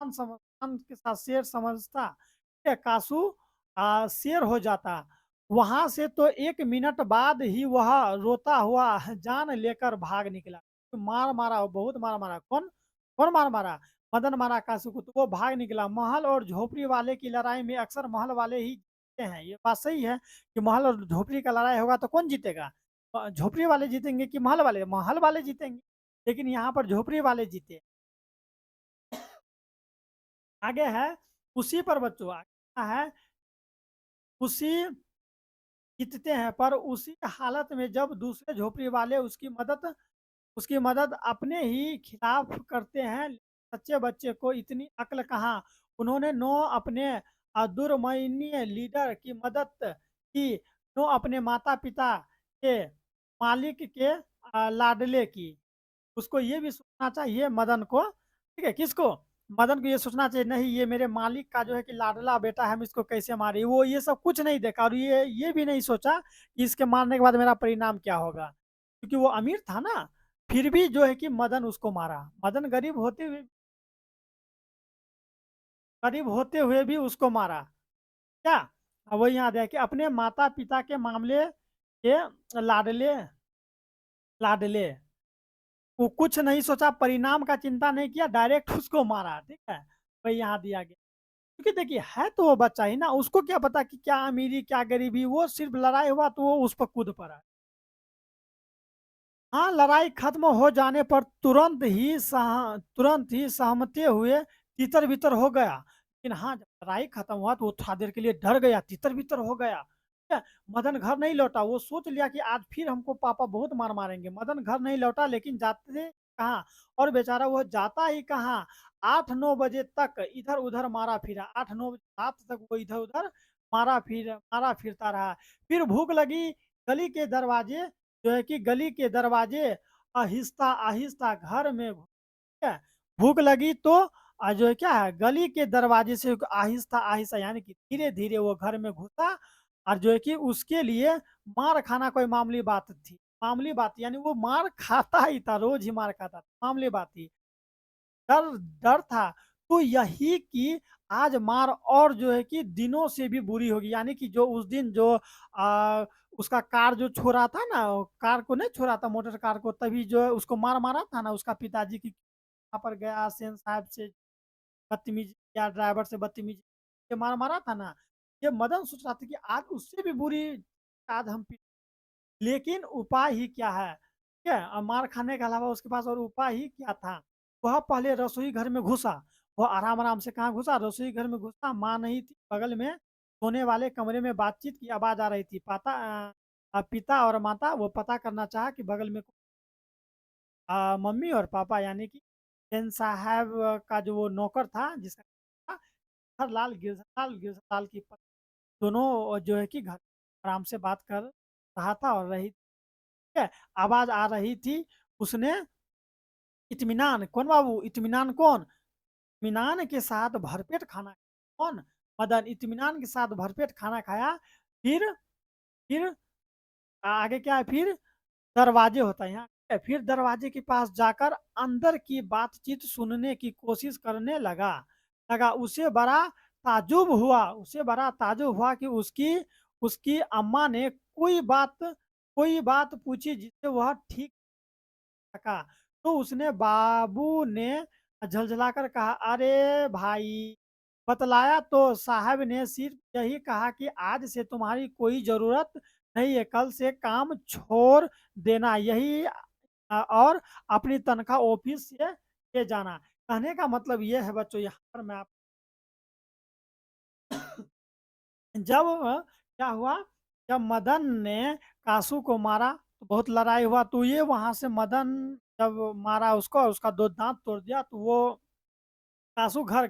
के साथ शेर समझता। ठीक है, कासू शेर हो जाता। वहाँ से तो 1 मिनट बाद ही वह रोता हुआ जान लेकर भाग निकला। मार मारा, बहुत मार मारा। कौन? कौन मार मारा? मदन मारा कासू को, तो वो भाग निकला। महल और झोपड़ी वाले की लड़ाई में अक्सर महल वाले ही जीतते हैं। ये बात सही है कि महल और झोपड़ी का लड़ाई होगा तो कौन जीतेगा? झोपड़ी वाले जीतेंगे कि महल वाले? महल वाले जीतेंगे। लेकिन यहाँ पर झोपड़ी वाले जीते। आगे है उसी पर बच्चों, आगे है उसी जीतते हैं, पर उसी हालत में जब दूसरे झोपड़ी वाले उसकी मदद अपने ही खिलाफ करते हैं। सच्चे बच्चे को इतनी अक्ल कहाँ। उन्होंने नो अपने दुर्मयनीय लीडर की मदद की, नो अपने माता पिता के मालिक के लाडले की। उसको ये भी सोचना चाहिए मदन को, ठीक है, किसको? मदन को ये सोचना चाहिए, नहीं ये मेरे मालिक का जो है कि लाडला बेटा है, हम इसको कैसे मारे। वो ये सब कुछ नहीं देखा, और ये भी नहीं सोचा कि इसके मारने के बाद मेरा परिणाम क्या होगा, क्योंकि वो अमीर था ना। फिर भी जो है कि मदन उसको मारा। मदन गरीब होते हुए भी उसको मारा। क्या? अब वही याद है कि अपने माता पिता के मामले के लाडले लाडले वो कुछ नहीं सोचा, परिणाम का चिंता नहीं किया, डायरेक्ट उसको मारा। ठीक है, वही यहाँ दिया गया। क्योंकि देखिए है तो वो बच्चा ही ना, उसको क्या पता कि क्या अमीरी क्या गरीबी, वो सिर्फ लड़ाई हुआ तो वो उस पर कूद पड़ा। हाँ, लड़ाई खत्म हो जाने पर तुरंत ही सहमते हुए तितर बितर हो गया। लेकिन हाँ, जब लड़ाई खत्म हुआ तो वो थोड़ा देर के लिए डर गया, तितर बितर हो गया। ठीक है? मदन घर नहीं लौटा। वो सोच लिया कि आज फिर हमको पापा बहुत मार मारेंगे। मदन घर नहीं लौटा, लेकिन जाते कहाँ, और बेचारा वो जाता ही कहाँ, 8-9 बजे तक इधर उधर मारा फिरा। 8-9 रात तक वो इधर उधर मारा फिरता रहा। फिर भूख लगी। गली के दरवाजे जो है कि गली के दरवाजे आहिस्ता आहिस्ता घर में है। भूख लगी तो जो है क्या है, गली के दरवाजे से आहिस्ता आहिस्ता यानी कि धीरे धीरे वो घर में घुसा। और जो है कि उसके लिए मार खाना कोई मामूली बात थी? मामूली बात यानी वो मार खाता ही था, रोज ही मार खाता था, मामूली बात थी। डर डर था। तो यही कि आज मार और जो है कि दिनों से भी बुरी होगी। यानी कि जो उस दिन जो उसका कार जो छोड़ा था ना, कार को नहीं छोड़ा था, मोटर कार को, तभी जो है उसको मारा था ना उसका पिताजी की। वहाँ पर गया सेन साहब से बदतमीजी या ड्राइवर से बदतमीजी ये मारा था ना। ये मदन सोच रहा था कि आज उससे भी बुरी आज हम लेकिन उपाय ही क्या है? ठीक है? मार खाने के अलावा उसके पास और उपाय ही क्या था? वह पहले रसोई घर में घुसा। वो आराम-आराम से कहाँ घुसा? रसोई घर में घुसा, माँ नहीं थी बगल में। सोने वाले कमरे में बातचीत की आवाज़ आ रही थी। पिता और माता वो पता करना चाहा कि बगल में मम्मी और पापा यानी कि सेन साहब का जो वो नौकर था जिसका नाम था गिरधरलाल की दोनों जो है कि घर आराम से बात कर रहा था और रही। ठीक है, आवाज आ रही थी। उसने इत्मीनान, कौन बाबू? इत्मीनान कौन? इत्मीनान के साथ भरपेट खाना कौन? मदन इत्मीनान के साथ भरपेट खाना खाया। फिर फिर आगे क्या है? फिर दरवाजे होता है यहाँ। फिर दरवाजे के पास जाकर अंदर की बातचीत सुनने की कोशिश करने लगा लगा उसे बड़ा ताजुब हुआ कि उसकी उसकी अम्मा ने कोई बात पूछी जिससे वह ठीक सका। तो उसने बाबू ने झलझलाकर कहा, अरे भाई, बतलाया तो साहब ने सिर्फ यही कहा कि आज से तुम्हारी कोई जरूरत नहीं है, कल से काम छोड़ देना, यही और अपनी तनख्वाह ऑफिस से ले जाना। कहने का मतलब ये है बच्चों, यहाँ पर मैं आप जब क्या हुआ, जब मदन ने कासू को मारा तो बहुत लड़ाई हुआ। तो ये वहां से मदन जब मारा उसको और उसका दो दांत तोड़ दिया, तो वो कासू घर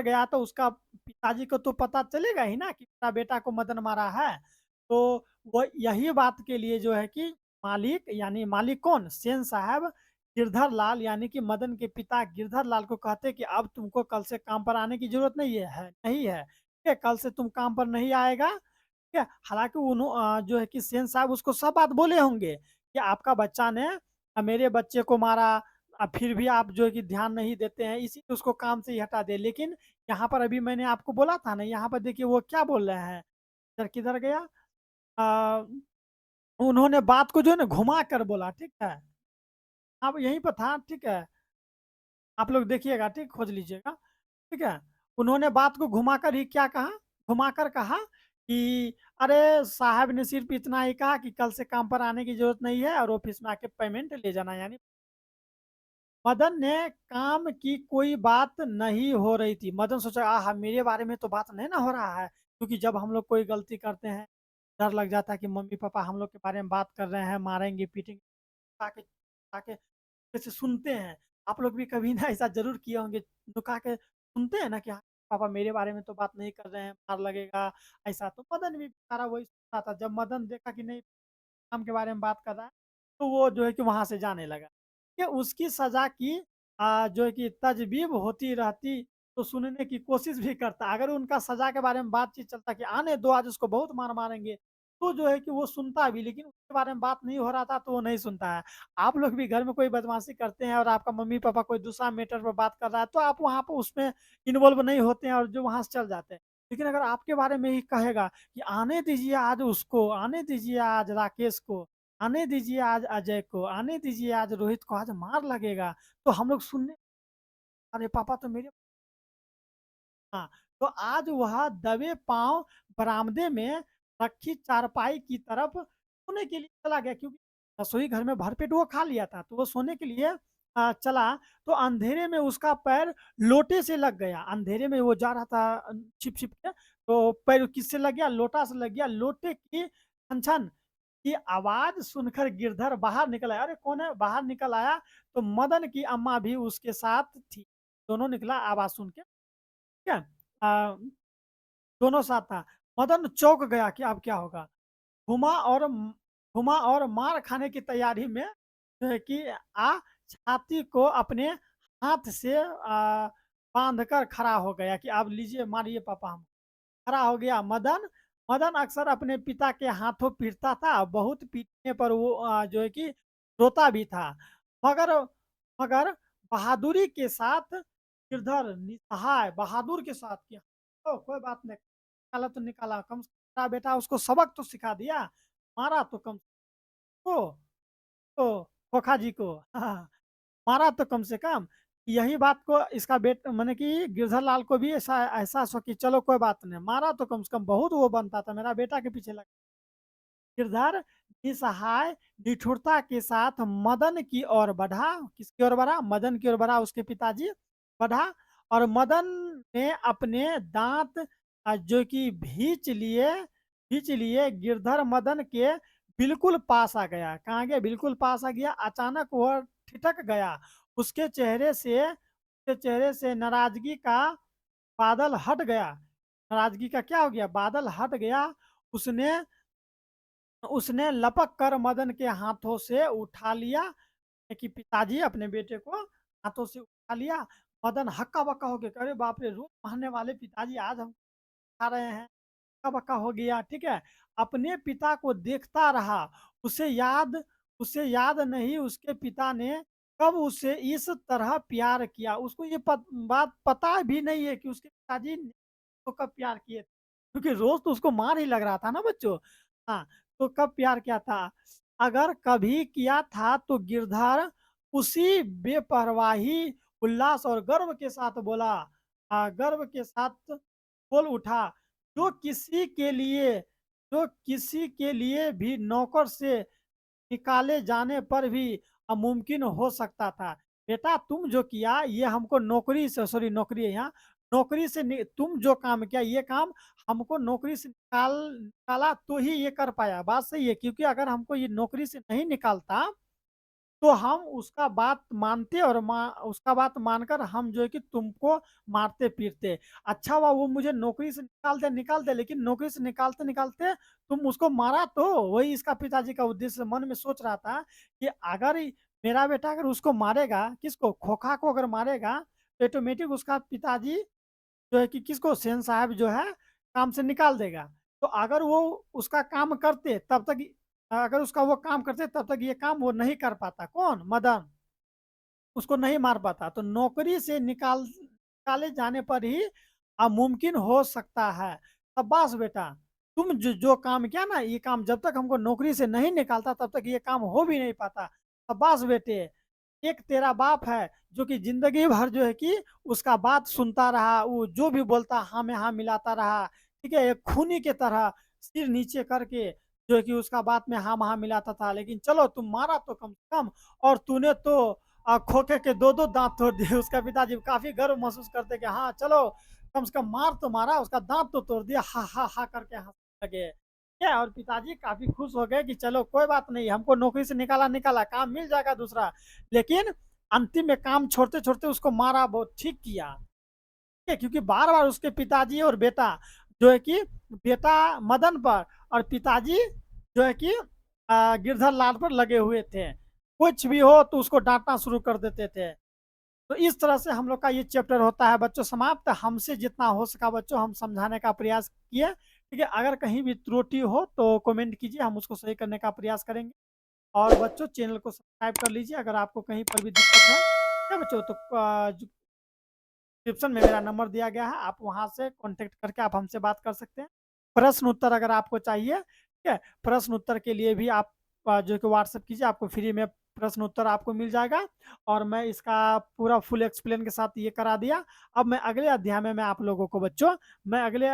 गया तो उसका पिताजी को तो पता चलेगा ही ना कि मेरा बेटा को मदन मारा है। तो वो यही बात के लिए जो है कि मालिक कौन? सेन साहब गिरधर लाल यानी कि मदन के पिता गिरधर लाल को कहते कि अब तुमको कल से काम पर आने की जरूरत नहीं है। ठीक है, कल से तुम काम पर नहीं आएगा। ठीक है, हालांकि जो है कि सेन साहब उसको सब बात बोले होंगे कि आपका बच्चा ने मेरे बच्चे को मारा, फिर भी आप जो है कि ध्यान नहीं देते हैं, इसीलिए उसको काम से ही हटा दिए। लेकिन यहाँ पर अभी मैंने आपको बोला था ना, यहाँ पर देखिए वो क्या बोल रहे हैं, इधर किधर गया? अ, उन्होंने बात को जो है ना घुमा कर बोला, ठीक है? आप यहीं पर था, ठीक है? आप लोग देखिएगा, ठीक, खोज लीजिएगा, ठीक है? उन्होंने बात को घुमाकर ही क्या कहा? घुमाकर कहा कि अरे साहब ने सिर्फ इतना ही कहा कि कल से काम पर आने की ज़रूरत नहीं है और ऑफ़िस में आके पेमेंट ले जाना, यानी मदन ने काम की कोई बात नहीं हो रही थी। मदन सोचा आहा! मेरे बारे में तो बात नहीं ना हो रहा है, क्योंकि जब हम लोग कोई गलती करते हैं, डर लग जाता है कि मम्मी-पापा हम लोग के बारे में बात कर रहे हैं, मारेंगे, पीटेंगे, ताकि ताकि जैसे सुनते हैं। आप लोग भी कभी ना ऐसा ज़रूर किए होंगे, लुका के सुनते हैं ना कि हाँ, पापा मेरे बारे में तो बात नहीं कर रहे हैं, मार लगेगा, ऐसा। तो मदन भी बेचारा वही सोच रहा था। जब मदन देखा कि नहीं काम के बारे में बात कर रहा है, तो वो जो है कि वहाँ से जाने लगा। कि उसकी सज़ा की जो है कि तजवीज़ होती रहती, तो सुनने की कोशिश भी करता। अगर उनका सज़ा के बारे में बातचीत चलता कि आने दो, आज उसको बहुत मार मारेंगे, तो जो है कि वो सुनता भी, लेकिन उसके बारे में बात नहीं हो रहा था, तो वो नहीं सुनता है। आप लोग भी घर में कोई बदमाशी करते हैं और आपका मम्मी-पापा कोई दूसरा मैटर पे बात कर रहा है, तो आप वहाँ पे उसमें इन्वॉल्व नहीं होते हैं और जो वहाँ से चल जाते हैं। लेकिन अगर आपके बारे में ही कहेगा कि आने दीजिए आज उसको, आने दीजिए आज राकेश को, आने दीजिए आज अजय को, आने दीजिए आज रोहित को, आज मार लगेगा, तो हम लोग सुनने अरे पापा तो मेरे हाँ, तो आज वह दबे पाँव बरामदे में रखी चारपाई की तरफ सोने के लिए चला गया, क्योंकि रसोई घर में भरपेट वो खा लिया था, तो वो सोने के लिए चला, तो अंधेरे में उसका पैर लोटे से लग गया। अंधेरे में वो जा रहा था छिप-छिप के, तो पैर किससे लग गया? लोटा से लग गया। लोटे की छन-छन की आवाज़ सुनकर गिरधर बाहर निकल आया। अरे कौन है? बाहर निकल आया, तो मदन की अम्मा भी उसके साथ थी। दोनों निकला आवाज़ सुन के, ठीक है? अ, दोनों साथ था। मदन चौंक गया कि अब क्या होगा? घुमा और घुमा और मार खाने की तैयारी में जो है कि छाती को अपने हाथ से बाँध कर खड़ा हो गया कि अब लीजिए मारिए पापा हम। खड़ा हो गया मदन। मदन अक्सर अपने पिता के हाथों पीटता था, बहुत पीटने पर वो जो है कि रोता भी था। मगर मगर बहादुरी के साथ गिरधर निसहाय बहादुर के साथ किया, तो कोई बात नहीं, निकाला तो निकाला, कम से कम मेरा बेटा उसको सबक तो सिखा दिया, मारा तो कम को तो खोखा जी को हाँ, मारा तो कम से कम। यही बात को इसका माने कि गिरधर लाल को भी ऐसा एहसास हो कि चलो कोई बात नहीं, मारा तो कम से कम बहुत वो बनता था, मेरा बेटा के पीछे लगा। गिरधर निसहाय निठुरता के साथ मदन की ओर बढ़ा। किसकी ओर बढ़ा? मदन की ओर बढ़ा, उसके पिताजी बढ़ा, और मदन ने अपने दांत जो कि भींच लिए गिरधर मदन के बिल्कुल पास आ गया। कहाँ गया? बिल्कुल पास आ गया। अचानक वह ठिठक गया। उसके चेहरे से नाराजगी का बादल हट गया। नाराजगी का क्या हो गया? बादल हट गया। उसने उसने लपक कर मदन के हाथों से उठा लिया, कि पिताजी अपने बेटे को हाथों से उठा लिया। मदन हक्का-बक्का हो गया कि अरे बाप रे! रोज़ मारने वाले पिताजी आज हम खा रहे हैं। हक्का-बक्का हो गया, ठीक है? अपने पिता को देखता रहा। उसे याद उसे याद नहीं उसके पिता ने कब उसे इस तरह प्यार किया। उसको ये बात पता भी नहीं है कि उसके पिताजी ने उसको कब प्यार किए थे। क्योंकि रोज़ तो उसको मार ही लग रहा था ना बच्चों। हाँ, तो कब प्यार किया था? अगर कभी किया था तो गिरधर उसी बेपरवाही, उल्लास और गर्व के साथ बोल उठा, जो किसी के लिए जो किसी के लिए भी नौकर से निकाले जाने पर भी मुमकिन हो सकता था। बेटा तुम जो किया ये हमको नौकरी से, सॉरी नौकरी है यहाँ, नौकरी से तुम जो काम किया ये काम हमको नौकरी से निकाला तो ही ये कर पाया। बात सही है, क्योंकि अगर हमको ये नौकरी से नहीं निकालता तो हम उसका बात मानते और उसका बात मानकर हम जो है कि तुमको मारते पीटते। अच्छा हुआ वो मुझे नौकरी से निकाल दे, लेकिन नौकरी से निकालते-निकालते तुम उसको मारा तो। वही इसका पिताजी का उद्देश्य मन में सोच रहा था कि अगर मेरा बेटा अगर उसको मारेगा, किसको? खोखा को अगर मारेगा, तो ऑटोमेटिक उसका पिताजी जो है कि किसको? सेन साहब जो है काम से निकाल देगा। तो अगर वो उसका काम करते तब तक अगर उसका वो काम करते तब तक ये काम वो नहीं कर पाता। कौन? मदन। उसको नहीं मार पाता, तो नौकरी से निकाले जाने पर ही मुमकिन हो सकता है। शाबाश बेटा, तुम जो जो काम किया ना, ये काम जब तक हमको नौकरी से नहीं निकालता तब तक ये काम हो भी नहीं पाता। शाबाश बेटे, एक तेरा बाप है जो कि जिंदगी भर जो है कि उसका बात सुनता रहा, वो जो भी बोलता हाँ में हाँ मिलाता रहा, ठीक है, एक खूनी के तरह सिर नीचे करके जो है कि उसका बात में हाँ हाँ मिलाता था। लेकिन चलो तुम मारा तो कम से कम, और तूने तो खोखे के दो दो दांत तोड़ दिए। उसका पिताजी काफी गर्व महसूस करते कि हाँ चलो, कम से कम मार तो मारा, उसका दांत तो तोड़ दिया, हा हा हा करके हंसने लगे। क्या, और पिताजी काफी खुश हो गए कि चलो कोई बात नहीं, हमको नौकरी से निकाला निकाला, काम मिल जाएगा दूसरा। लेकिन अंतिम में काम छोड़ते छोड़ते उसको मारा, बहुत ठीक किया। ठीक है, क्योंकि बार बार उसके पिताजी और बेटा जो है कि बेटा मदन पर और पिताजी जो है कि गिरधर लाल पर लगे हुए थे। कुछ भी हो तो उसको डांटना शुरू कर देते थे। तो इस तरह से हम लोग का ये चैप्टर होता है बच्चों समाप्त। हमसे जितना हो सका बच्चों हम समझाने का प्रयास किए। ठीक है, अगर कहीं भी त्रुटि हो तो कमेंट कीजिए, हम उसको सही करने का प्रयास करेंगे। और बच्चों चैनल को सब्सक्राइब कर लीजिए अगर आपको कहीं पर भी दिक्कत है। ठीक है बच्चों, तो डिस्क्रिप्शन में मेरा नंबर दिया गया है, आप वहां से कांटेक्ट करके आप हमसे बात कर सकते हैं। प्रश्न उत्तर अगर आपको चाहिए, ठीक है, प्रश्न उत्तर के लिए भी आप जो कि व्हाट्सएप कीजिए, आपको फ्री में प्रश्न उत्तर आपको मिल जाएगा। और मैं इसका पूरा फुल एक्सप्लेन के साथ ये करा दिया। अब मैं अगले अध्याय में मैं आप लोगों को बच्चों, मैं अगले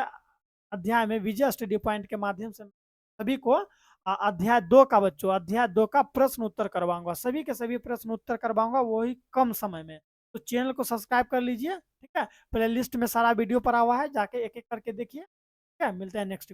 अध्याय में विजय स्टडी पॉइंट के माध्यम से सभी को अध्याय 2 का बच्चों, अध्याय 2 का प्रश्न उत्तर करवाऊंगा, सभी के सभी प्रश्न उत्तर करवाऊंगा, वही कम समय में। तो चैनल को सब्सक्राइब कर लीजिए। ठीक है, प्ले लिस्ट में सारा वीडियो पड़ा हुआ है, जाके एक एक करके देखिए। ठीक है, मिलते हैं नेक्स्ट